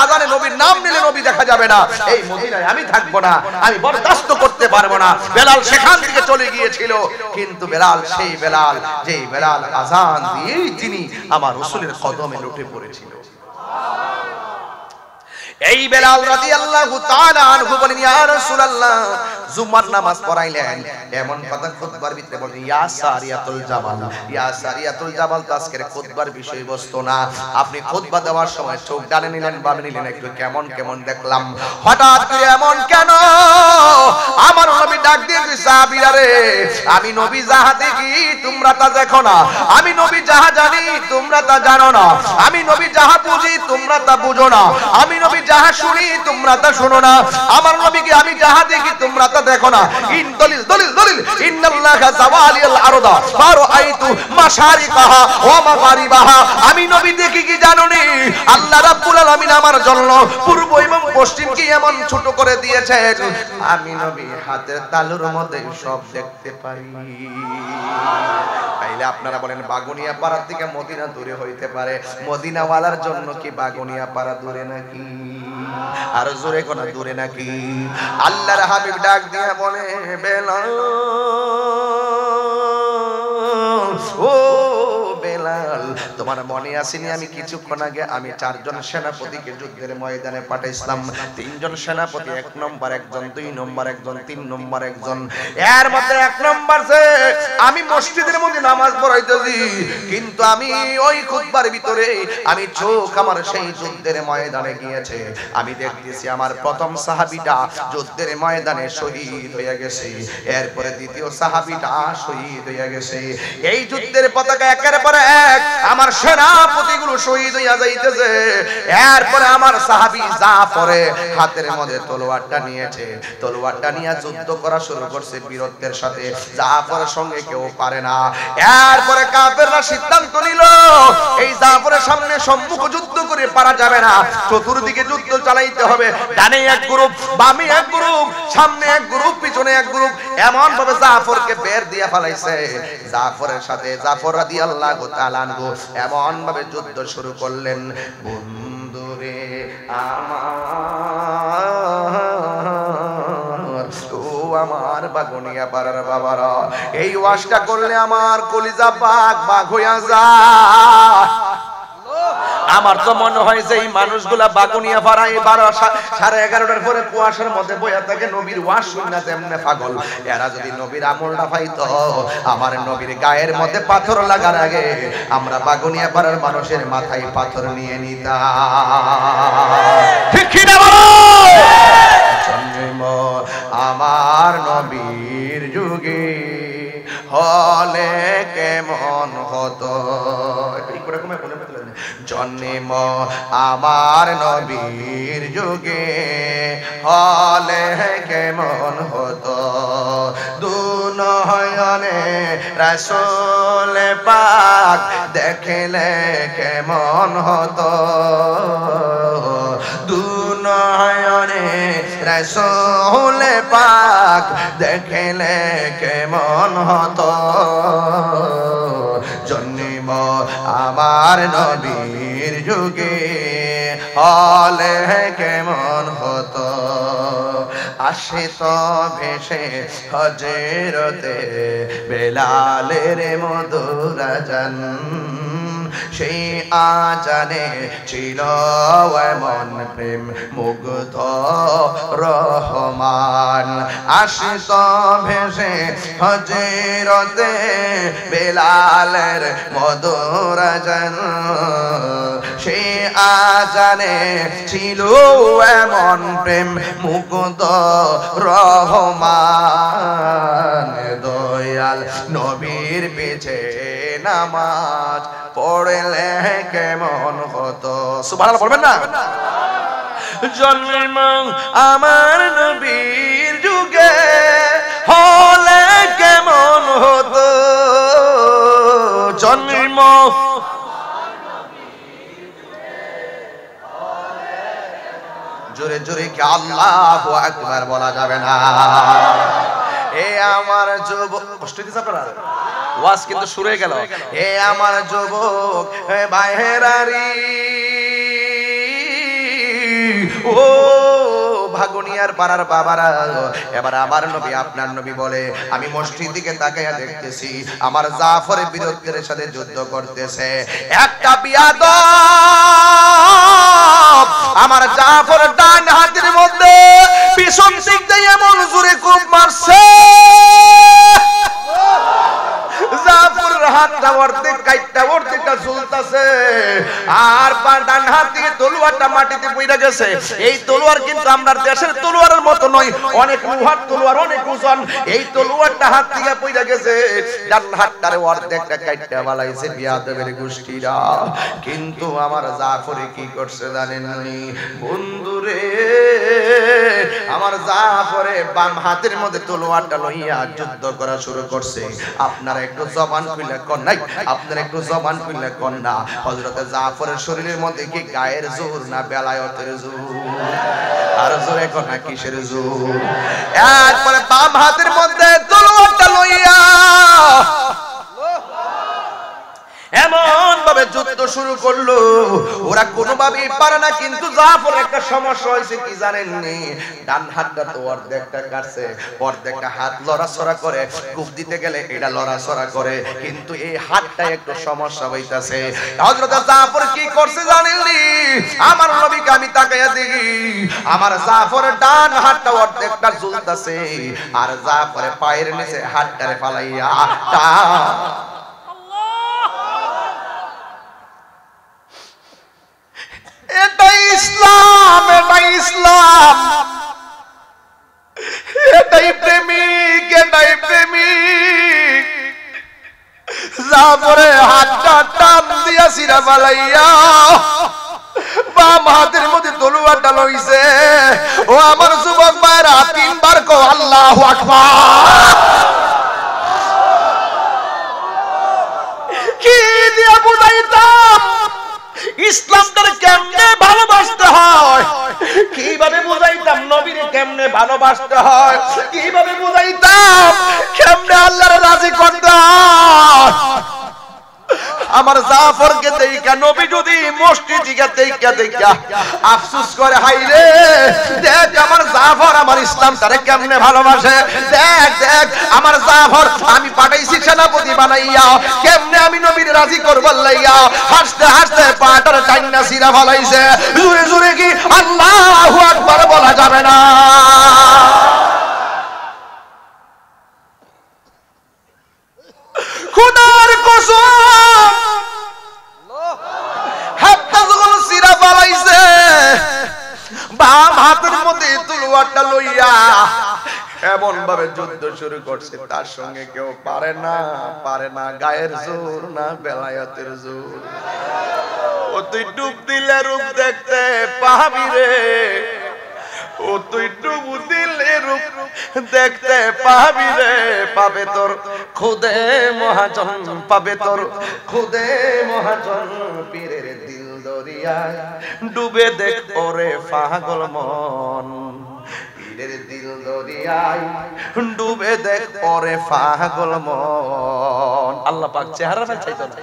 আযানে নবীর নাম নিলে নবী দেখা যাবে না, এই মদিনায় আমি থাকবো না, আমি বরদাস্ত করতে পারবো না। বেলাল সেখান থেকে চলে গিয়েছিল, কিন্তু বেলাল সেই বেলাল যেই বেলাল আযান দিয়েই তিনি আমার রাসূলের কদমে লুটে পড়েছিল। এই বেলাল রাদিয়াল্লাহু তাআলা আনহু বলেন, ইয়া রাসূলুল্লাহ, জুমার নামাজ পড়াইলেন, এমন কথা খুতবার ভিতরে বলেন, ইয়া সারিয়াতুল জামাল। ইয়া সারিয়াতুল জামাল তো আজকের খুতবার বিষয়বস্তু না। আপনি খুতবা দেওয়ার সময় চোখ ডানে নিলেন বামে নিলেন, একটু কেমন কেমন দেখলাম, হঠাৎ করে এমন কেন? আমার নবী ডাক দিয়ে সাহাবীরা রে, আমি নবী যাহা দেখি তোমরা তা দেখো না, আমি নবী যাহা জানি তোমরা তা জানো না, আমি নবী যাহা বুঝি তোমরা তা বুঝো না, আমি নবী যাহা শুনি তোমরা তা শোনো না, আমার নবীকে আমি যাহা দেখি তোমরা তা দেখো না। ইন দলিল দলিল দলিল, ইন্নাল্লাহা যাওয়ালিল আরদা ফারাআইতু মাশারিকাহা ওয়া মাগারিবাহা। আমি নবী দেখি কি জানো নি? আল্লাহ রাব্বুল আলামিন আমার জন্য পূর্ব এবং পশ্চিমকে এমন ছোট করে দিয়েছেন, আমি নবী হাতের তালুর মধ্যে সব দেখতে পারি। তাইলে আপনারা বলেন, বাগুনিয়া পাড়ার থেকে মদিনা দূরে হইতে পারে, মদিনাওয়ালার জন্য কি বাগুনিয়া পাড়া দূরে নাকি? আর জোরে কোন দূরে নাকি? আল্লাহর হাবিব ডাক দিয়া বলে, বেলাল, ও বেলাল, তোমার মনে আসেনি আমি কিছুক্ষণ আগে আমি 4 জন সেনাপতিকে যুদ্ধের ময়দানে পাঠাইছিলাম। 3 জন সেনাপতি, 1 নম্বর একজন, 2 নম্বর একজন, 3 নম্বর একজন। এর মধ্যে 1 নম্বর যে আমি মসজিদের মধ্যে নামাজ পড়াইতেছি, কিন্তু আমি ওই খুতবার ভিতরে আমি চোখ আমার সেই যুদ্ধের ময়দানে গিয়েছে, আমি দেখতেছি আমার প্রথম সাহাবীটা যুদ্ধের ময়দানে শহীদ হয়ে গেছে, এরপরে দ্বিতীয় সাহাবীটা শহীদ হয়ে গেছে। এই যুদ্ধের পতাকা একের পর এক আমার সেনাপতিগুলো শহীদ হইয়া যাইতেছে। এরপরে আমার সাহাবী জাফরে হাতের মধ্যে তলোয়ারটা নিয়েছে, তলোয়ারটা নিয়ে যুদ্ধ করা শুরু করছে বীরত্বের সাথে। জাফরের সঙ্গে কেউ পারে না। এরপরে কাফেররা সিদ্ধান্ত নিল এই জাফরের সামনে সম্মুখ যুদ্ধ করে পারা যাবে না, চতুর্দিকে যুদ্ধ চালাইতে হবে। ডানে এক গ্রুপ, বামে এক গ্রুপ, সামনে এক গ্রুপ, পিছনে এক গ্রুপ, এমন ভাবে জাফরকে বের দিয়ে ফেলাইছে। জাফরের সাথে জাফর রাদিয়াল্লাহু তাআলা আনহু এমন ভাবে যুদ্ধ শুরু করলেন। বন্ধুরে আমার, ও আমার বাগুনিয়া পাড়ার বাবারা, এই ওয়াজটা করলে আমার কলিজা পাক বাগ হইয়া যায়। আমার তো মনে হয় যে এই মানুষগুলা বাগুনিয়া পাড়া 11:30 পরে কুয়াশার মধ্যে বইয়া থাকে, নবীর ওয়াজ শুননা যেমনে পাগল। এরা যদি নবীর আমলটা পাইতো, আমার নবীর গায়ের মধ্যে পাথর লাগার আগে আমরা বাগুনিয়া পাড়ার মানুষের মাথায় পাথর নিয়ে নিতাম। ঠিক কি না বলো? জন্ম আমার নবীর যুগে হলে কেমন হতো, জন্ম আমার নবীর যুগে হলে কেমন হতো, দুনয়নে রাসূল পাক দেখলে কেমন হতো, দুনয়নে রাসূল পাক দেখলে কেমন হতো, জন্ম আমার নবীর যুগে হলে কেমন হতো। আসিত ভেসে হযরতে বেলালের মধুর আযান, সেই আজানে ছিল এমন প্রেম মুগ্ধ রহমান। আসিত ভেসে হযরতে বেলালের মধুর আযান, সেই আজানে ছিল এমন প্রেম মুগ্ধ রহমান। দয়াল নবীর পিছে নামাজ পড়লে কেমন হতো, সুবহানাল্লাহ পড়বেন না? জন্ম আমার নবীর যুগে হলে কেমন হতো, জন্ম জোরে জোরে কি আল্লাহু আকবার বলা যাবে না? এ আমার যুবক, কষ্ট দিতে আপনারা, ওয়াজ কিন্তু শুরু হয়ে গেল। এ আমার যুবক ভাইয়েরারি, ও ভাগুনিয়ার পাড়ার বাবারা, এবার আমার নবী আপনার নবী বলে, আমি মসজিদ দিকে তাকাইয়া দেখতেছি আমার জাফর বীরত্বের সাথে যুদ্ধ করতেছে। একটা বিয়াদব আমার জাফর ডান হাতের মধ্যে পিছন দিক দিয়ে এমন জোরে কোপ মারছে, জাফরের হাতটা অর্ধেক কাইটটা অর্ধেকটা ঝুলতাছে, আর ডান হাত থেকে তলোয়ারটা মাটিতে পড়ে গেছে। এই তলোয়ার কিন্তু আমরা দেশের তলোয়ারের মতো নয়, অনেক লোহার তলোয়ার, অনেক ওজন। এই তলোয়ারটা হাত থেকে পড়ে গেছে, ডান হাতটারে অর্ধেকটা কাইটটা বালাইছে বিয়াদবের গোষ্ঠীরা। কিন্তু আমার জাফরে কি করছে জানেন বন্ধুরে? আমার জাফরে বাম হাতের মধ্যে তলোয়ারটা লইয়া যুদ্ধ করা শুরু করছে। আপনারা একটু জবান খুলে কোন নাই, আপনারা একটু জবান খুলে কোন না, হযরত জাফরের শরীরের মধ্যে কি গায়ের জোর না বেলায়েতের জোর? আর জোরে কোন না কিসের জোর? এরপরে বাম হাতের মধ্যে তলোয়ারটা লইয়া এমন ভাবে যুদ্ধ শুরু করলো, ওরা কোনোভাবেই পারে না। কিন্তু জাফর একটা সমস্যা হয়েছে কি জানেন নি? ডান হাতটা তো অর্ধেকটা কাটছে, অর্ধেকটা হাত লড়াছড়া করে, কুপ দিতে গেলে এটা লড়াছড়া করে, কিন্তু এই হাতটা একটু সমস্যা হইতাছে। হযরত জাফর কি করছে জানেন নি? আমার নবীকে আমি তাকাইয়া দেখি আমার জাফরের ডান হাতটা অর্ধেকটা ঝুলতাছে, আর জাফরের পায়ের নিচে হাতটারে ফালাইয়া এটাই ইসলাম, এটাই ইসলাম, এটাই প্রেমিক, এটাই প্রেমিক। জাফরে হাতটা টান দিয়া সিরা ফালাইয়া বাম হাতের মধ্যে তলোয়ারটা লইছে। ও আমার যুবক ভাইরা, তিনবার কও আল্লাহু আকবার। কি দিয়া বুঝাইতাম ইসলামটার কেমনে ভালোবাসতে হয়, কিভাবে বুঝাইতাম নবীর কেমনে ভালোবাসতে হয়, কিভাবে বুঝাইতাম কেমনে আল্লাহর রাজি করতে হয়। আমার জাফরকে দেখা নবী যদি মসজিদে দেখা আফসোস করে, হাই রে দেখ আমার জাফর আমার ইসলামটারে কেমনে ভালোবাসে, দেখ দেখ আমার জাফর আমি পাঠাইছি সেনাপতি বানাইয়া কেমনে আমি নবীর রাজি করবার লাইয়া। হাসতে হাসতে পাটার টাইনা সিরা ফলাইছে। জোরে জোরে কি আল্লাহু আকবার বলা যাবে না? খোদার কসম হাতটা যখন সিরা ফালাইছে, বাম হাতের মধ্যে তলোয়ারটা লইয়া এমন ভাবে যুদ্ধ শুরু করছে, তার সঙ্গে কেউ পারে না গায়ের জোর না বেলায়েতের জোর। ও তুই ডুব দিলে রূপ দেখতে পাবি রে, ও তুই ডুব দিলে রূপ দেখতে পাবি রে, পাবে তোর খুদে মহাজন, পাবে তোর খুদে মহাজন। পীরের দিল দরিয়ায় ডুবে দেখ ওরে পাগল মন, পীরের দিল দরিয়ায় ডুবে দেখ ওরে পাগল মন। আল্লাহ পাক চেহারাটা চাইতো না,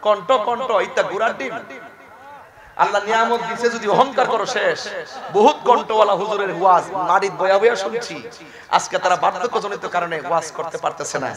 কণ্ঠ কণ্ঠ ইতা গুড়ার ডিম। আল্লাহ নিয়ামত দিছে, যদি অহংকার করো শেষ। বহুত কণ্ঠওয়ালা হুজুরের ওয়াজ মারিদ বয়া বয়া শুনছি, আজকে তারা বার্ধক্যজনিত কারণে ওয়াজ করতে পারতেছে না।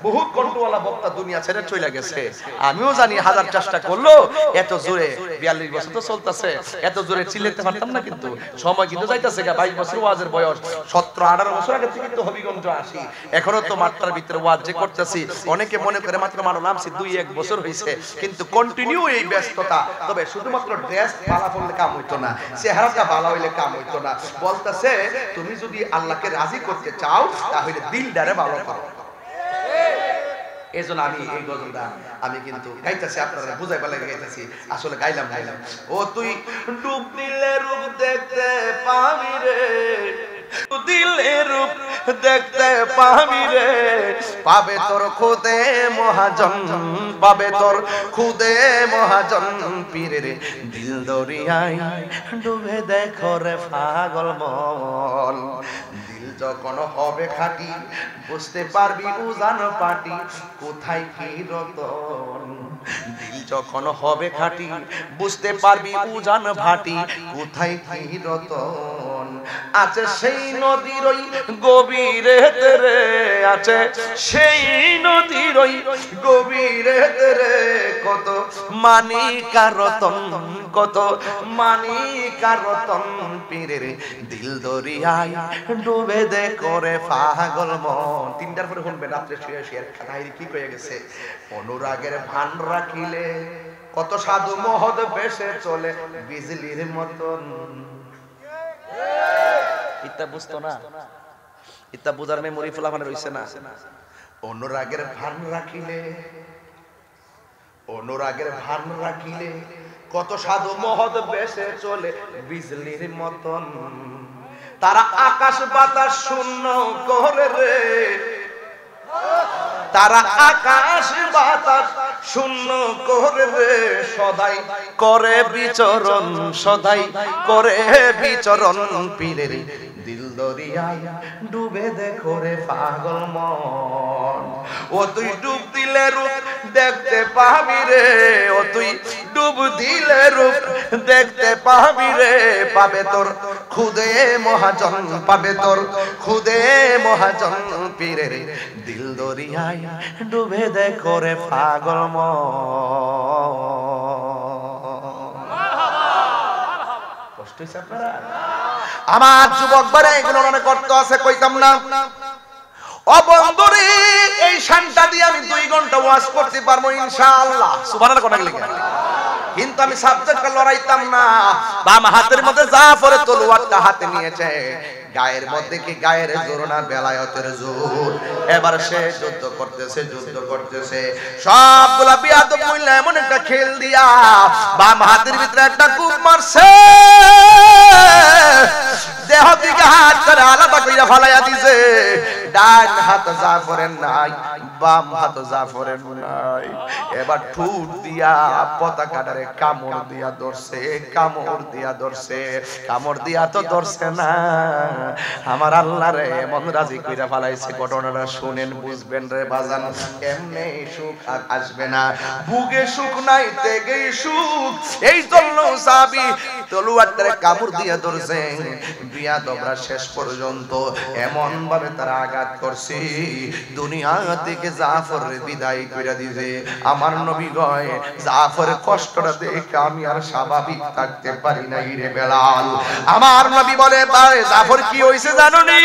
বহুত কণ্ঠওয়ালা বক্তা দুনিয়া ছেড়ে চলে গেছে। আমিও জানি হাজার চেষ্টা করলো এত জোরে 42 বছর তো চলতেছে, এত জোরে চিল্লাতে পারতাম না, কিন্তু সময় কিন্তু যাইতেছে। 22 বছর ওয়াজের বয়স, 17-18 বছর আগে থেকে তো হবিগঞ্জ আসি, এখনো তো মাত্রার ভিতরে ওয়াজ যে করতেছি। অনেকে মনে করে মাত্র মানো নামছি 2-1 বছর হয়েছে, কিন্তু কন্টিনিউ এই ব্যস্ততা। তবে শুধুমাত্র ড্রেস ভালো করলে কাম হইতো না, চেহারাটা ভালো হইলে কাম হইতো না। বলতেছে তুমি যদি আল্লাহকে রাজি করতে চাও তাহলে দিলটারে ভালো করো। এজন্য আমি এই গজলটা আমি কিন্তু গাইতেছি, আপনারা বুঝাইবার লাগে গাইতেছি, আসলে গাইলাম। ও তুই ডুব দিলে রূপ দেখতে পাবি রে, দিলে রূপ দেখতে পাবি রে, পাবে তোর খুদে মহাজন, পাবে তোর খুদে মহাজন। পীরের দিল দরিয়ায় ডুবে দেখো রে পাগল মন, দিল যখন হবে খাঁটি বুঝতে পারবি উজান পাটি কোথায় কি রতন। দিল যখন হবে খাঁটি বুঝতে পারবি উজান ভাটি কোথায় কি রতন। আছে সেই নদীর ওই গভীরে তেরে, আছে সেই নদীর ওই গভীরে তেরে, কত মানিকা রতন, কত মানিকা রতন। পীরের দিল দরিয়ায় ডুবে দে করে পাগল মন। 3টার পরে শুনবেন, রাত্রে শুয়ে শুয়ে খাইরি কি কয়ে গেছে। অনুরাগের ভান রাখিলে কত সাধু মহৎ বেশে চলে বিজলির মতন। ইতা বুঝতো না, ইতা বুঝার মেমোরি ফুলাফানে রইছে না। অনুরাগের ভান রাখিলে, অনুরাগের ভান রাখিলে কত সাধু মহৎ বেশে চলে বিজলির মতন। তারা আকাশ বাতাস শূন্য করে রে, তারা আকাশ বাতাস শূন্য করে রে, সদাই করে বিচরণ, সদাই করে বিচরণ। পীরের দিল দরিয়ায় ডুবে দেখো রে পাগল মন। ও তুই ডুব দিলে রূপ দেখতে পাবি রে, ও তুই ডুব দিলে রূপ দেখতে পাবি রে, পাবে তোর খুদে মহাজন, পাবে তোর খুদে মহাজন। পীরের দিল দরিয়ায় ডুবে দেখো রে পাগল মন। কষ্ট হইছে আপনারা? আমার যুবক ভাইরা এগুলো অনেক অর্থ আছে, কইতাম না। অবন্দরে এই শানটা দিয়ে আমি 2 ঘন্টা ওয়াজ করতে পারবো ইনশাআল্লাহ। সুবহানাল্লাহ কোন লিখে, কিন্তু আমি সাবজেক্টটা লড়াইতাম না। বাম হাতের মধ্যে জাফরের তলোয়ারটা হাতে নিয়েছে, গায়ের মধ্যে কি গায়ের জোর না বেলায়েতের জোর? এবার সে যুদ্ধ করতেছে সবগুলা বিয়াদব মহিলা এমন একটা খেল দিয়া বাম হাতের ভিতরে একটা কূপ মারছে, দেহ থেকে হাত করে আলাদা কইরা ফালাইয়া দিছে। ডান হাত জাফরের নাই, বাম হাত জাফরের নাই। এবার ঠুট দিয়া পতাকাটারে কামড় দিয়া ধরছে, কামড় দিয়া তো ধরছে না, আমার আল্লাহ রে এমন রাজি কইরা ফালাইছে। ঘটনাটা শুনেন, বুঝবেন রে বাজান। এমনি সুখ আর আসবে না, ভুগে সুখ নাই, তেগে সুখ। এই জন্য সাহাবী তলোয়ারটারে কামড় দিয়া ধরছে। বিয়াদবরা শেষ পর্যন্ত এমন ভাবে তারা আঘাত করছে, দুনিয়া থেকে জাফরের বিদায় কইরা দিছে। আমার নবী কয়, জাফরের কষ্টটা দেখে আমি আর স্বাভাবিক থাকতে পারি নাই রে বেলাল। আমার নবী বলে, ভাই জাফর কি হইছে জানোনি?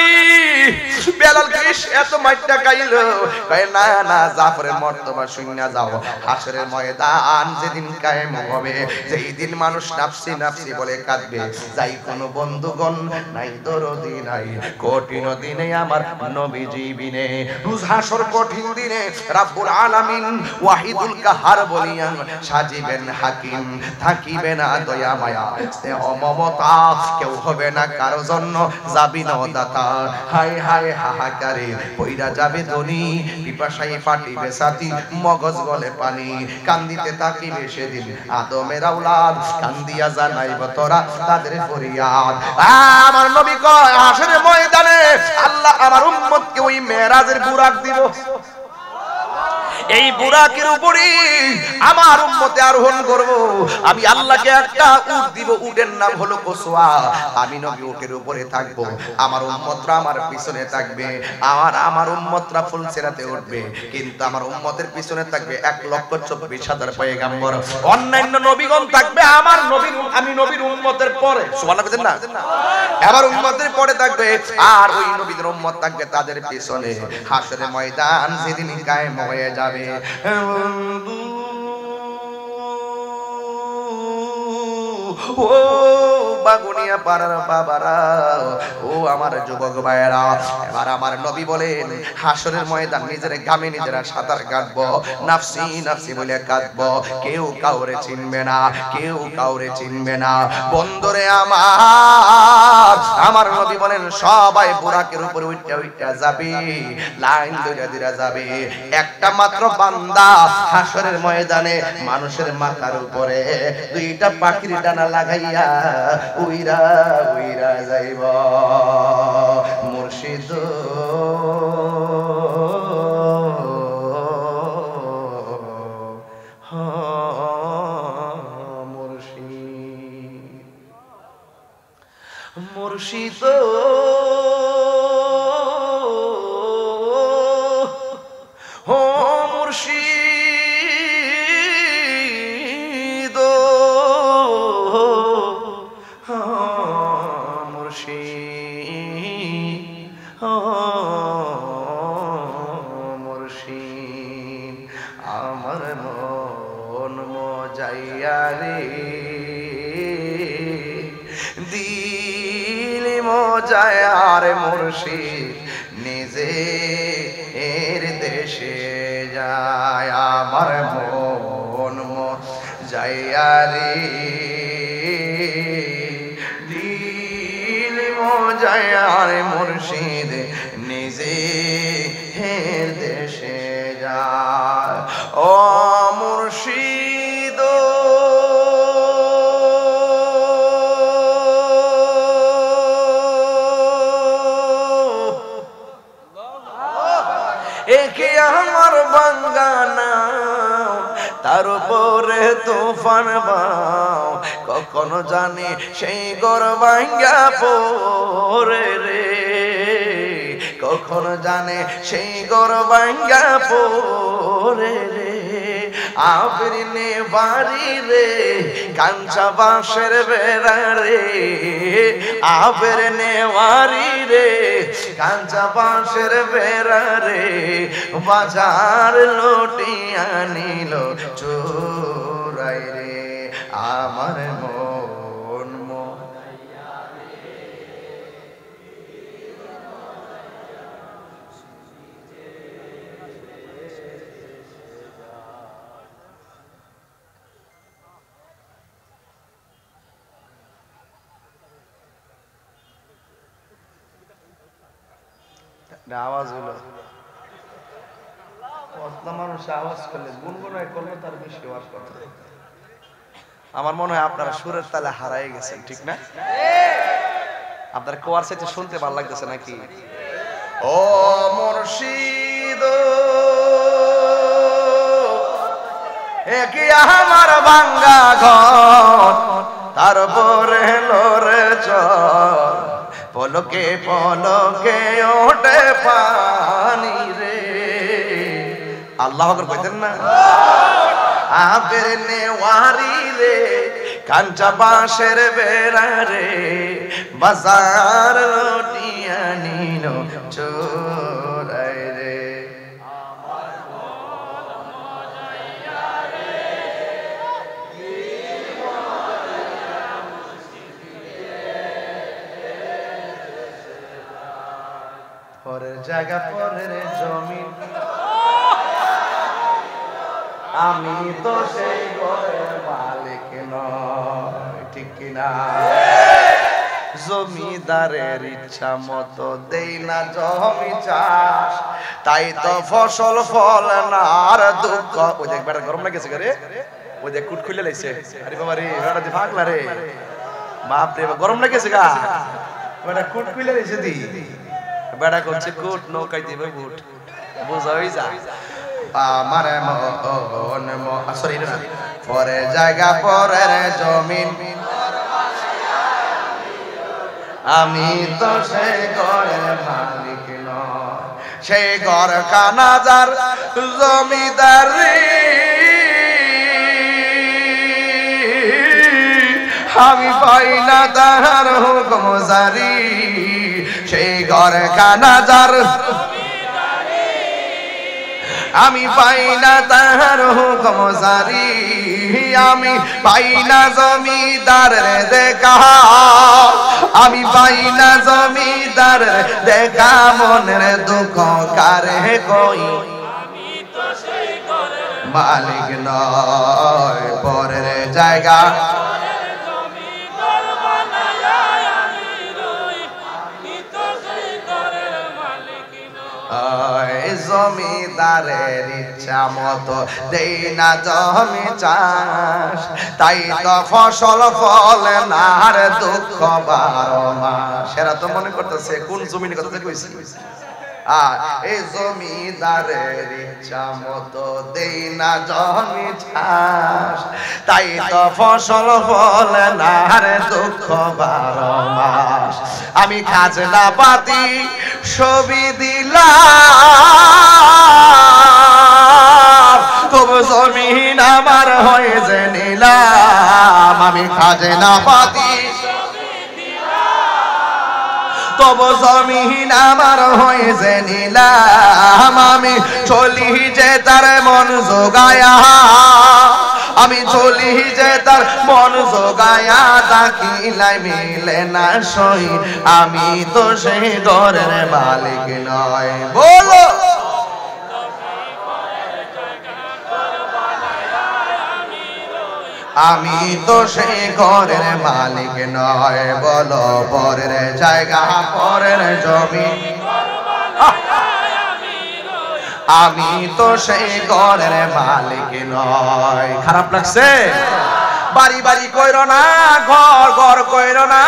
বেলাল কইস এত মাইরটা খাইলো? কয় না না, জাফরের মর্তবা শুনিয়া যাও। হাসরের ময়দান যেদিন কায়েম হবে, যেই দিন মানুষ নাফসি নাফসি বলে কাঁদবে, যাই কোনো বন্ধুগণ নাই, দরদি নাই, কঠিন দিনে আমার নবীজি বিনে। রোজ হাসর কঠিন দিনে রাব্বুল আলামিন ওয়াহিদুল কাহার বলিয়া সাজিবেন হাকিম, থাকিবে না দয়া মায়া স্নেহ মমতা, কেউ হবে না কারো জন্য যাবি না দাতা। হায় হায় হাহাকারে পইরা যাবে ধনী, পিপাসায় ফাটিবে ছাতি, মগজ গলে পানি, কান্দিতে থাকিবে সেদিন আদমের আওলাদ, কান্দিয়া জানাইব তোরা তাদের ফরিয়াদ। আমার নবী কয়, হাসরের ময়দানে আল্লাহ আমার উম্মতকে ওই মেরাজের বুরাক দিব। এই বুরাকের উপরে আমার উম্মতে আরোহণ করব। আমি আল্লাহকে একটা উট দিব, উটের নাম হলো কসওয়া। আমি নবী উটের উপরে থাকবো, আমার উম্মতরা আমার পিছনে থাকবে। আমার উম্মতরা ফুল সিরাতে উঠবে, কিন্তু আমার উম্মতের পিছনে থাকবে 1,24,000 পয়গম্বর। অন্যান্য নবীগণ থাকবে আমার নবীর, আমি নবীর উম্মতের পরে। সুবহানাল্লাহ বলেন না? এবার উম্মতের পরে থাকবে, আর ওই নবীদের উম্মত থাকবে তাদের পিছনে। হাসরের ময়দান যেদিন কায়েম হয়ে যাবে, ও বাগুনিয়া পাড়ার বাবারা, ও আমার যুবক ভাইয়েরা, এবার আমার নবী বলেন, হাসরের ময়দান নিজের গামে নিজেরা সাঁতার কাটবো, নাফসি নাফসি বলে কাঁদবো, কেউ কাউরে চিনবে না, কেউ কাউরে চিনবে না। বন্ধুরে আমার নবী বলেন, সবাই বুরাকের উপরে উঠতে উঠতে যাবে, লাইন ধরে ধরে যাবে। একটা মাত্র বান্দা হাসরের ময়দানে মানুষের মাথার উপরে দুইটা পাখির ডানা লাগাইয়া উইরা উইরা যাইব। মুর্শিদ মুর্শিদ ও মুর্শিদ মুর্শিদ, আমার মন মজাইয়া রে, দিল মজায় আর মুর্শিদ নিজে এর দেশে যায়। আমার মন মজাইয়া রে, দিল মজায় আর মুর্শিদ নিজে এর দেশে যায়। ও মুর্শিদ একে আমার বাঙ্গানা, তার উপরে তুফান বাও, কখনো জানি সেই ঘর ভাঙ্গা পড়ে রে, কখনো জানে সেই ঘর ভাঙ্গা পড়ে রে। আবরিনে বাড়ি রে, কাঞ্চা বাঁশের বেড়া রে, আবরিনে বাড়ি রে, কাঞ্চা বাঁশের বেড়া রে, বাজার লুটিয়া নিল চোরাই রে। আমার মন আওয়াজ হলো মানুষ আওয়াজ করলে গুনগুনায় করলে তার বেশি আওয়াজ কথা। আমার মনে হয় আপনারা সুরের তালে হারাই গেছেন, ঠিক না? আপনার কোয়ার সাথে শুনতে ভালো লাগতেছে নাকি? ও মুর্শিদ কি আমার ভাঙ্গা ঘর, তারপরে লোরে চর, পলকে পলকে ওঠে পানি রে। আল্লাহ কইতেন না? আপের নেওয়ারি রে, কাঞ্চা বাঁশের বেড়া রে, বাজার লটিয়া নিল চোরাই রে। পরের জায়গা পরের জমিন, আমি তো সেই ঘরের মালিক নই, ঠিক কিনা? জমিদারের ইচ্ছা মতো দেই না জমি চাষ, তাই তো ফসল ফল না আর দুঃখ। ওই দেখ বেটা গরম লাগেছে রে, ওই দেখ কুট খুলে লাইছে। আরে বাবা রে, বেটা দি পাগলা রে, বাপ রে, গরম লাগেছে গা, বেটা কুট খুলে লাইছে দি। বেটা করছে কুট নৌকাই দিবে বুট, বুঝাই যা। আমারে মন সরি না, পরে জায়গা পরের জমিন, আমি তো সেই ঘরের মালিক নয়, সেই ঘর কানাজার জমিদারি, আমি পাই না তাহার হুকুম জারি, সেই ঘর কানাজার আমি পাই না তাহার হুকুম জারি, আমি পাই না জমিদার দেখা, আমি পাই না জমিদার দেখা, মনের দুঃখ কারে কই, মালিক নয় পরের জায়গা। জমিদারের ইচ্ছা মতো দেই না জমি চাষ, তাই তো ফসল ফলে না আর দুঃখ 12 মাস। সেরা তো মনে করতেছে কোন জমির কথা কইছি? এই জমিদারের ইচ্ছা মতো দেই না জমি চাষ, তাই তো ফসল ফলে না আর দুঃখ 12 মাস। আমি খাজনা পাতি ছবি দিলাম, তবু জমিন আমার হয়ে যে নিলাম, আমি খাজনা পাতি তবু জমিন আমার হয়ে যে নিলাম, আমি চলি যে তার মন জোগায়া, আমি চলি যে তার মন জোগায়া, তাকিলাই মিলে না সই, আমি তো সেই ঘরের মালিক নয়। বলো আমি তো সেই ঘরের মালিক নয়, বলো পরের জায়গা পরের জমি, আমি তো সেই ঘরের মালিক নয়। খারাপ লাগছে? বাড়ি বাড়ি কইরো না, ঘর ঘর কইরো না,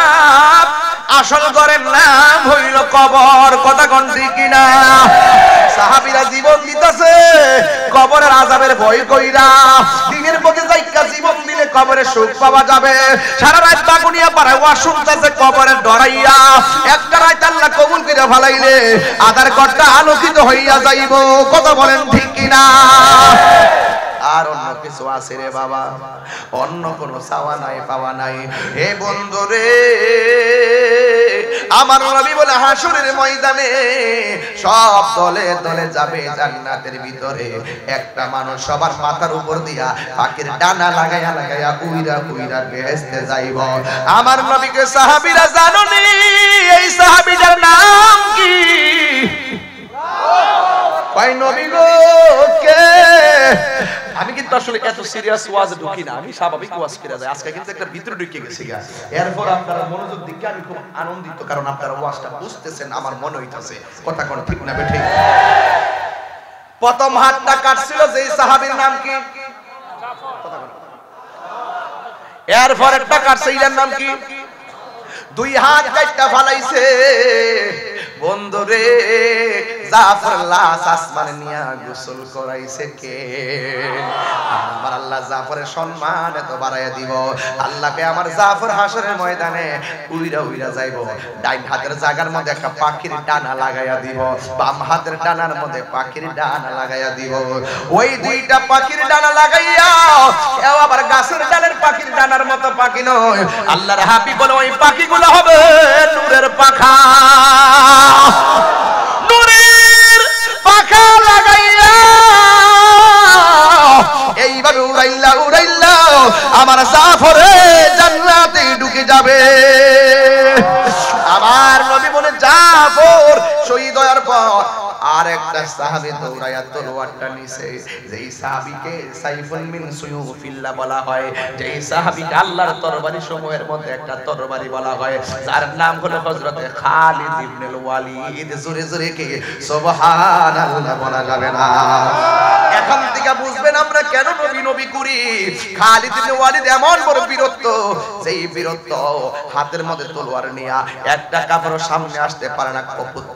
আসল ঘরের নাম হইল কবর। কথা কোন ঠিক কিনা? সাহাবীরা জীবন দিতেছে কবরের আযাবের ভয় কইরা, দিনের পথে যাইকা জীবন দিলে কবরে সুখ পাওয়া যাবে। সারা রাত বাগুনিয়া পারে ওয়া শুনতেছে কবরের ডরাইয়া, একটা রাত আল্লাহ কবুল করে ফেলাইলে আধার ঘরটা আলোকিত হইয়া যাইব। কথা বলেন ঠিক কিনা? আর অন্য কিছু আছে রে বাবা? অন্য কোনো চাওয়া নাই পাওয়া নাই। হে বন্ধু রে, আমার নবী বলে হাসরের ময়দানে সব দলে দলে যাবে জান্নাতের ভিতরে, একটা মানুষ সবার মাথার উপর দিয়া পাখির ডানা লাগাইয়া লাগাইয়া উইরা উইরা বেহেশতে যাইব। আমার নবীকে সাহাবীরা জানেনি এই সাহাবীটার নাম কি? কয় নবী গো কে? আমি কি তো আসলে এত সিরিয়াস ওয়াজ ঢুকি না, আমি স্বাভাবিক ওয়াজ করে যাই। আজকে কিন্তু একটা ভিতরে ঢুকে গেছি গা। এরপর আপনারা মনোযোগ দিকে আমি খুব আনন্দিত, কারণ আপনারা ওয়াজটা বুঝতেছেন, আমার মনে হইতাছে কথা কোন ঠিক না বেঠিক। প্রথম হাতটা কাটছিল যেই সাহাবীর নাম কি? এরপর একটা কাটছে, এর নাম কি? দুই হাত কাটটা ফালাইছে। বন্ধুরে জাফর লাশ আসমানে নিয়া গোসল করাইছে কে? আমার আল্লাহ জাফরের সম্মান এত বাড়াইয়া দিব, আল্লাহকে আমার জাফর হাসরের ময়দানে উইরা উইরা যাইব। ডাইন হাতের জায়গার মধ্যে একটা পাখির ডানা লাগাইয়া দিব, বাম হাতের ডানার মধ্যে পাখির ডানা লাগাইয়া দিব। ওই দুইটা পাখির ডানা লাগাইয়া, এও আবার গাছের ডালের পাখির ডানার মতো পাখি নয়, আল্লাহর হাবিব বলে ওই পাখিগুলো হবে নূরের পাখা। নূরের পাখা লাগাইয়া এইভাবে উড়াইলা উড়াইলা আমার জাফরে জান্নাতে ঢুকে যাবে। আমার নবী বলে জাফর শহীদ হওয়ার পর আর একটা সাহাবী দৌড়ায়া তলোয়ারটা নিছে, যেই সাহাবীকে সাইফুল মিন সুয়ুফিল্লাহ বলা হয়, যেই সাহাবীকে আল্লাহর তরবারি সমূহের মধ্যে একটা তরবারি বলা হয়, যার নাম হলো হযরতে খালিদ ইবনুল ওয়ালিদ। জোরে জোরে কি সুবহানাল্লাহ বলা যাবে না? এখন থেকে বুঝবেন আমরা কেন নবী নবী করি। খালিদ ইবনে ওয়ালিদ এমন বড় বীরত্ব, যেই বীরত্ব হাতের মধ্যে তলোয়ার নিয়া একটা কাপড় সামনে আসতে পারে না,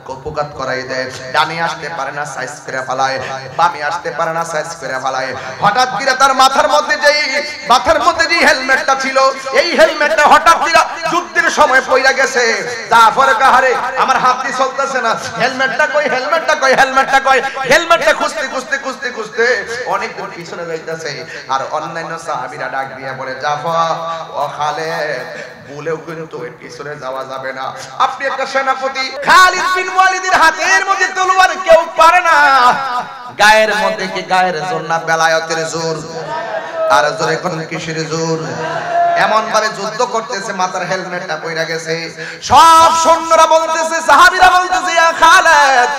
কপুকাত করাই দেয়। ডানে আসতে পারে না, সাইজ করে ফেলায়। বামে আসতে পারে না, সাইজ করে ফেলায়। হঠাৎ করে তার মাথার মধ্যে যে হেলমেটটা ছিল, এই হেলমেটটা হঠাৎ করে যুদ্ধের সময় পইরা গেছে। জাফর কাহারে আমার হাত দিয়ে চলতেছে না, হেলমেটটা কই, হেলমেটটা কই, হেলমেটটা কই। হেলমেটটা খুঁজতে খুঁজতে খুঁজতে খুঁজতে অনেক দূর পিছনে যাইতেছে। আর অন্যান্য সাহাবীরা ডাক দিয়ে বলে, জাফর ও খালিদ, বলেও কিন্তু এর পিছনে যাওয়া যাবে না। আপনি একটা সেনাপতি, খালিদ বিন ওয়ালিদের হাতের মধ্যে তলোয়ার কেউ পারে না। গায়ের মধ্যে কি গায়ের জোর না বেলায়েতের জোর? আর জোরে কোন কিসের জোর? এমন ভাবে যুদ্ধ করতেছে, মাথার হেলমেটটা পইরা গেছে। সব সৈন্যরা বলতেছে, সাহাবীরা বলতেছে, ইয়া খালিদ,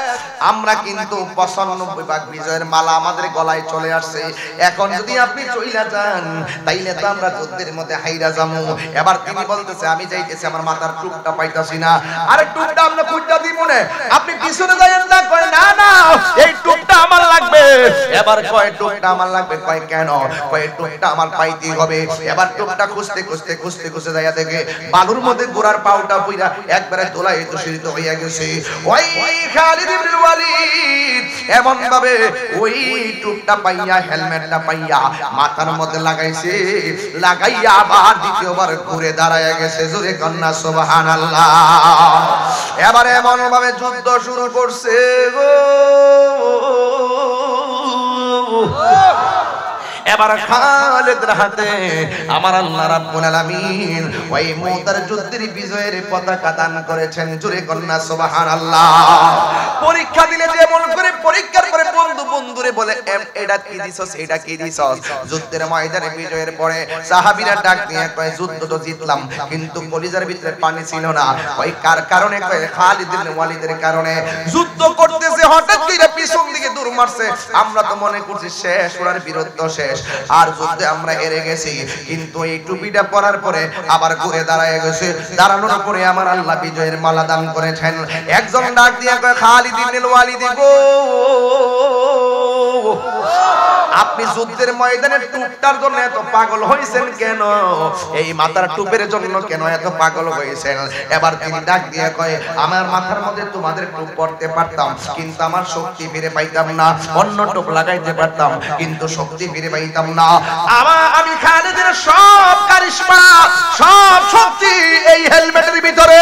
আমরা কিন্তু 95 ভাগ বিজয়ের মালা আমাদের গলায় চলে আসছে। এখন যদি আপনি চইলা যান তাইলে তো আমরা যুদ্ধের মধ্যে হাইরা যামু। এবার তিনি বলতেছে, আমি যাইতেছি, আমার মাথার টুপটা পাইতাছি না। আরে টুপটা আমরা খুঁজা দিব না, আপনি পিছনে যাইেন না। কয় না না, এই টুপটা আমার লাগবে। এবার কয় টুপটা আমার লাগবে। কয় কেন? কয় টুপটা আমার পাইতেই হবে। এবার টুপটা খুঁজতে খুঁজতে খুঁজতে খুঁজতে যাইয়া দেখে বালুর মধ্যে গোড়ার পাউটা পইরা একবারে তোলায় দূষিত হইয়া গেছে। ওই খালিদ ইবনে ওয়ালিদ এমন ভাবে ওই টুপটা পাইয়া, হেলমেটটা পাইয়া মাথার মধ্যে লাগাইছে, লাগাইয়া আবার দ্বিতীয়বার ঘুরে দাঁড়ায় গেছে। জোরে কন্যা সুবহানাল্লাহ। এবার এমন ভাবে যুদ্ধ শুরু করছে গো। এবার খালিদের হাতে আমার আল্লাহ রাব্বুল আলামিন ওই মুতার যুদ্ধের বিজয়ের পতাকা দান করেছেন। জোরে কন্যা সুবহানাল্লাহ। পরীক্ষা দিলে যেমন করে পরীক্ষার পরে বন্ধু বন্ধুরে বলে, এটা কি দিছস, এটা কি দিছস। যুদ্ধের ময়দানে বিজয়ের পরে সাহাবীরা ডাক দিয়ে কয়, যুদ্ধ তো জিতলাম, কিন্তু কলিজার ভিতরে পানি ছিল না। ওই কার কারণে? কয় খালিদ ইবনে ওয়ালিদের কারণে। যুদ্ধ করতেছে, হঠাৎ করে পিছন দিকে দূর মারছে। আমরা তো মনে করছি শেষ, ওনার বীরত্ব শেষ, আর যুদ্ধে আমরা হেরে গেছি। কিন্তু এই টুপিটা পরার পরে আবার ঘুরে দাঁড়ায় গেছে। দাঁড়ানোর পরে আমার আল্লাহ বিজয়ের মালা দান করেছেন। একজন ডাক দিয়ে কয়, খালিদ ইবনে ওয়ালিদ গো, আপনি যুদ্ধের ময়দানে টুপটার জন্য এত পাগল হইছেন কেন? এই মাথার টুপের জন্য কেন এত পাগল হইছেন? এবার তিনি ডাক দিয়ে কয়, আমার মাথার মধ্যে তোমাদের টুপ পরতে পারতাম, কিন্তু আমার শক্তি ফিরে পাইতাম না। অন্য টুপ লাগাইতে পারতাম, কিন্তু শক্তি ফিরে পাইতাম না। আমি খালিদের সব কারিশমা, সব শক্তি এই হেলমেটের ভিতরে।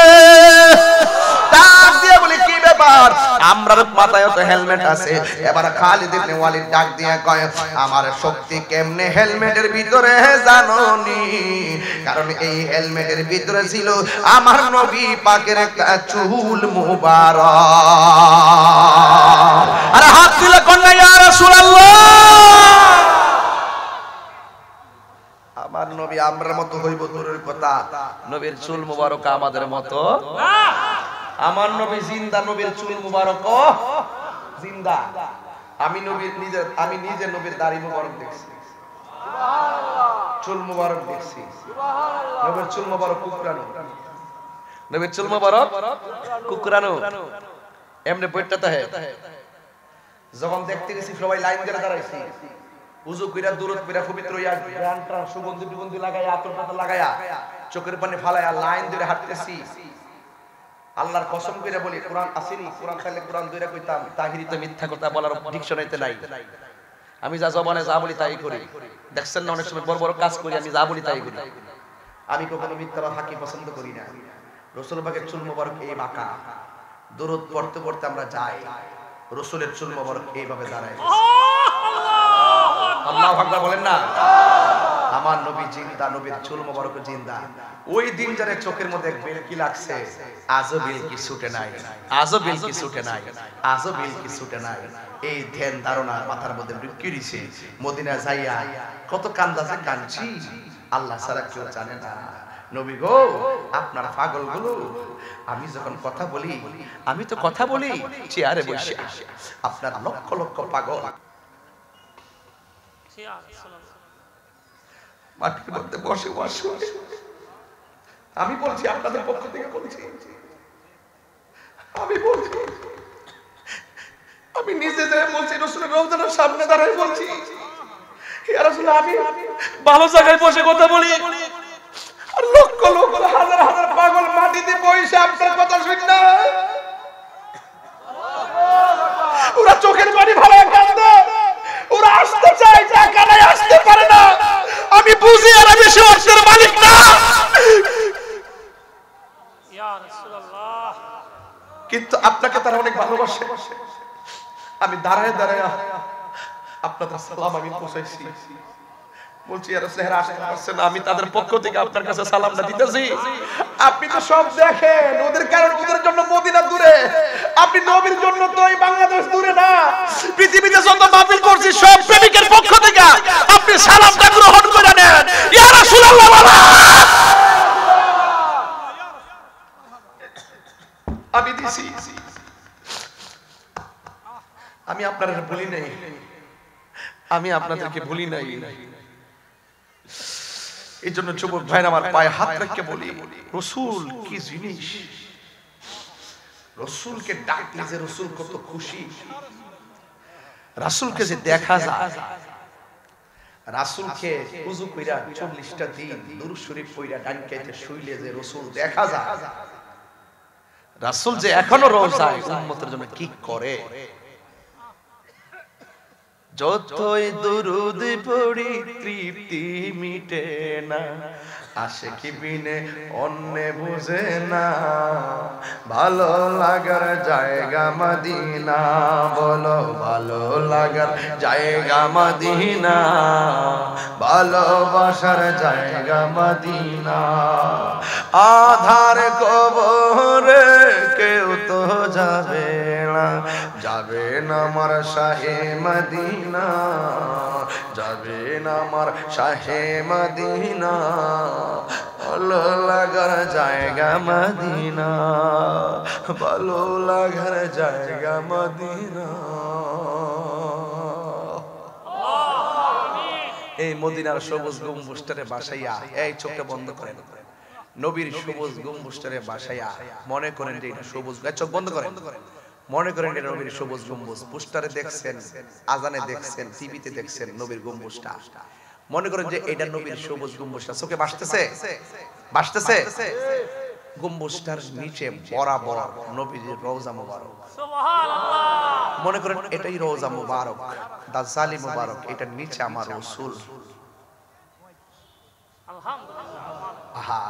ডাক দিয়ে বলি, কি ব্যাপার? আমরার মাথায় তো হেলমেট আছে। এবার খালিদ ইবনে ওয়ালিদ ডাক দিয়ে কয়, আমার শক্তি কেমনে হেলমেটের ভিতরে জানোনি? কারণ এই হেলমেটের ভিতরে ছিল আমার নবী পাকের একটা চুল মুবারক। আরে হাত তুলে কন্যা, ইয়া রাসূলুল্লাহ। আমার নবী আমরার মতো হইব দূরের কথা, নবীর চুল মুবারক আমাদের মতো। আমার নবী জিন্দা, নবীর চুল মুবারক জিন্দা। আমি নিজে নবীর দাড়ি মুবারক দেখছি। চুল মুবারক দেখছি, নবীর চুল মুবারক কুকরানো, নবীর চুল মুবারক কুকরানো, এমনি বইটাতে হে। যখন দেখতে গেছি সবাই লাইন ধরে দাঁড়াইছি, উযু কইরা দুরূদ পড়া পবিত্র হইয়া গান টান সুগন্ধি টুগন্ধি লাগায়া আতর পাতা লাগায়া চোখের পানি ফালায়া লাইন ধরে হাঁটতেছি। আল্লাহর কসম করে বলি, কোরআন আসেনি, কোরআন চাইলে কোরআন ধরে কইতাম, তাহিরি তো মিথ্যা কথা বলার ডিকশনারিতে নাই। আমি যা জবানে যা বলি তাই করি। দেখছেন না অনেক সময় বড় বড় কাজ করি, আমি যা বলি তাই করি। আমি কখনো মিথ্যা বা ফাঁকি পছন্দ করি না। রাসূল পাকের চুল মোবারক এই বাঁকা, দরুদ পড়তে পড়তে আমরা যাই, রাসূলের চুল মোবারক এইভাবে দাঁড়ায়। আল্লাহু আকবার বলেন না। আমার নবী জিন্দা, নবীর চুল মোবারক জিন্দা। ওই দিন যারে চোখের মধ্যে বেলকি লাগছে, আজও বেলকি ছুটে নাই, আজও বেলকি ছুটে নাই, আজও বেলকি ছুটে নাই। এই ধ্যান ধারণা মাথার মধ্যে ঢুকিয়ে দিছে। মদিনা যাইয়া কত কান্দাছে, কাঁদছি, আল্লাহ ছাড়া কেউ জানে না। নবী গো, আপনার পাগলগুলো, আমি যখন কথা বলি, আমি তো কথা বলি চেয়ারে বসে, আপনার লক্ষ লক্ষ পাগল মাটির মধ্যে বসে বসে। আমি বলছি, আপনাদের পক্ষ থেকে বলছি, আমি বলছি, আমি নিজে যে বলছি, রাসূলের রওজার সামনে দাঁড়ায় বলছি, ইয়া রাসূল, আমি ভালো জায়গায় বসে কথা বলি, আর লক্ষ লক্ষ হাজার হাজার পাগল মাটিতে বসে আপনার কথা শুনে না, ওরা চোখের পানি ফেলে কাঁদে, ওরা আসতে চায়, টাকা নাই, আসতে পারে না। আমি বুঝি আর আমি সে অর্থের মালিক না, ইয়া রাসূলুল্লাহ, কিন্তু আপনাকে তারা অনেক ভালোবাসে। আমি দাঁড়ায় দাঁড়ায় আপনাদের সালাম আমি পৌঁছাইছি, বলছি ইয়া রাসূলুল্লাহ, আসতে পারছেন, আমি তাদের পক্ষ থেকে আপনার কাছে সালামটা দিতেছি। আপনি তো সব দেখেন, ওদের কারণ ওদের জন্য মদিনা দূরে, আপনি নবীর জন্য তো এই বাংলাদেশ দূরে না। পৃথিবীতে যত মাহফিল করছি সব প্রেমিকের পক্ষ থেকে আপনি সালামটা গ্রহণ করে নেন, ইয়া রাসূলুল্লাহ বলা। আমি দিছি, আমি আপনাদের ভুলি নাই, আমি আপনাদেরকে ভুলি নাই। এই জন্য যুবক ভাইরা আমার পায়ে হাত রেখে বলি, রাসূল কি জিনিস, রাসূলকে ডাকলে যে রাসূল কত খুশি, রাসূলকে যে দেখা যায়, রাসূলকে ওযু কইরা 40টা দিন দুরূদ শরীফ পড়া ডান কাইতে শুইলে যে রাসূল দেখা যায়, রাসূল যে এখনো রোজায় উম্মতের জন্য কি করে। যতই দুরুদ পড়ি তৃপ্তি মিটে না, আশিকি বিনে অন্য বুঝে না, ভালো লাগার জায়গা মদিনা, বলো ভালো লাগার জায়গা মদিনা, ভালোবাসার জায়গা মদিনা। আধার কবরে কেউ তো যাবে না, যাবে না আমার শাহে মদিনা, যাবে না আমার শাহে মদিনা, ভালো লাগার জায়গা মদিনা, ভালো লাগার জায়গা মদিনা। এই মদিনার সবুজ গম্বুজটারে বাসাইয়া, এই চোখটা বন্ধ করেন, নবীর সবুজ গম্বুজটারে বাসাইয়া মনে করেন যে এটা সবুজ, চোখ বন্ধ করেন, মনে করেন এটা নবীর সবুজ গম্বুজ। পোস্টারে দেখছেন, আজানে দেখছেন, টিভিতে দেখছেন নবীর গম্বুজটা, মনে করেন যে এটা নবীর সবুজ গম্বুজটা চোখে ভাসতেছে, ভাসতেছে। গম্বুজটার নিচে বরাবর নবীর রওজা মুবারক, সুবহানাল্লাহ। মনে করেন এটাই রওজা মুবারক, দাজালি মুবারক, এটার নিচে আমার রাসূল। আলহামদুলিল্লাহ। আহা,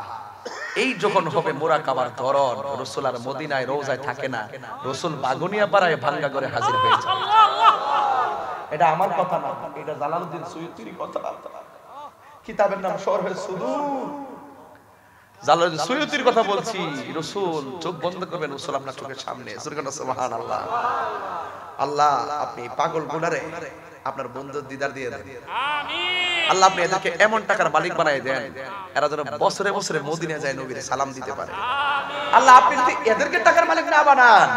এই যখন হবে মুরাকাবার ধরন, রাসূল আর মদিনায় রওজায় থাকে না, রাসূল বাগুনিয়া পাড়ায় ভাঙ্গা করে হাজির হয়ে যায়। এটা আমার কথা না, এটা জালালউদ্দিন সুয়ুতির কথা। কিতাবের নাম শরহে সুদূর, জালালউদ্দিন সুয়ুতির কথা বলছি। রাসূল চোখ বন্ধ করবেন, রাসূল আপনার চোখের সামনে, সুবহানাল্লাহ। আল্লাহ আপনি পাগল গুনারে আপনার বন্ধুর দিদার দিয়ে দেন, আমিন। আল্লাহ আপনি এদেরকে এমন টাকার মালিক বানায় দেন, এরা যেন বছরে বছরে মদিনা যায় নবীর সালাম দিতে পারে, আমিন। আল্লাহ আপনি যদি এদেরকে টাকার মালিক না বানান,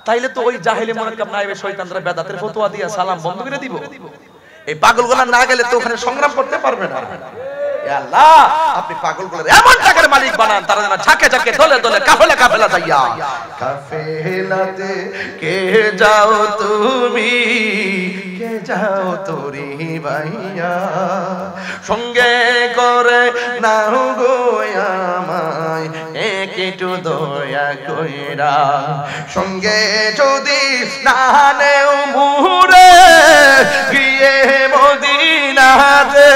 তাইলে তো ওই জাহেলে মুরাক্কাব নাইবে শয়তানরা বেদাতের ফতোয়া দিয়া সালাম বন্ধ করে দিব। এই পাগলগুলা না গেলে তো ওখানে সংগ্রাম করতে পারবে না। ইয়া আল্লাহ, আপনি পাগলগুলোর এমন টাকার মালিক বানান তারা যেন ঝাঁকে ঝাঁকে দলে দলে কাফেলা কাফেলা যাইয়া। কাফেলাতে কে যাও তুমি, কে যাও তোরি ভাইয়া, সঙ্গে করে নাও গো আমায় একটু দয়া কইরা, সঙ্গে যদি না নেও মুরে গিয়ে মদিনাতে,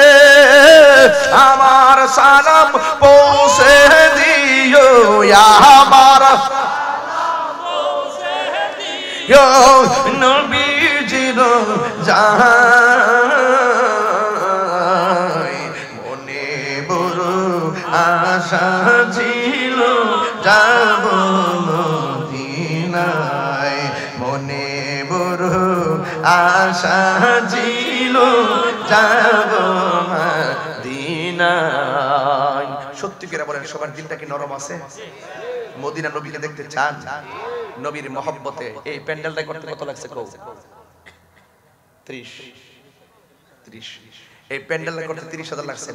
আমার সালাম পৌঁছে দিও, আমার নবীজির যায় মনে বড় আশা ছিল যাব মদিনায়, মনে বড় আশা ছিল যাব মদিনায়। সত্যি করে বলেন, সবার দিনটা কি নরম আছে? মদিনা নবীকে দেখতে চান? নবীর মহব্বতে এই প্যান্ডেলটা করতে কত লাগছে? 30 এই প্যান্ডেলটা করতে 30,000 লাগছে।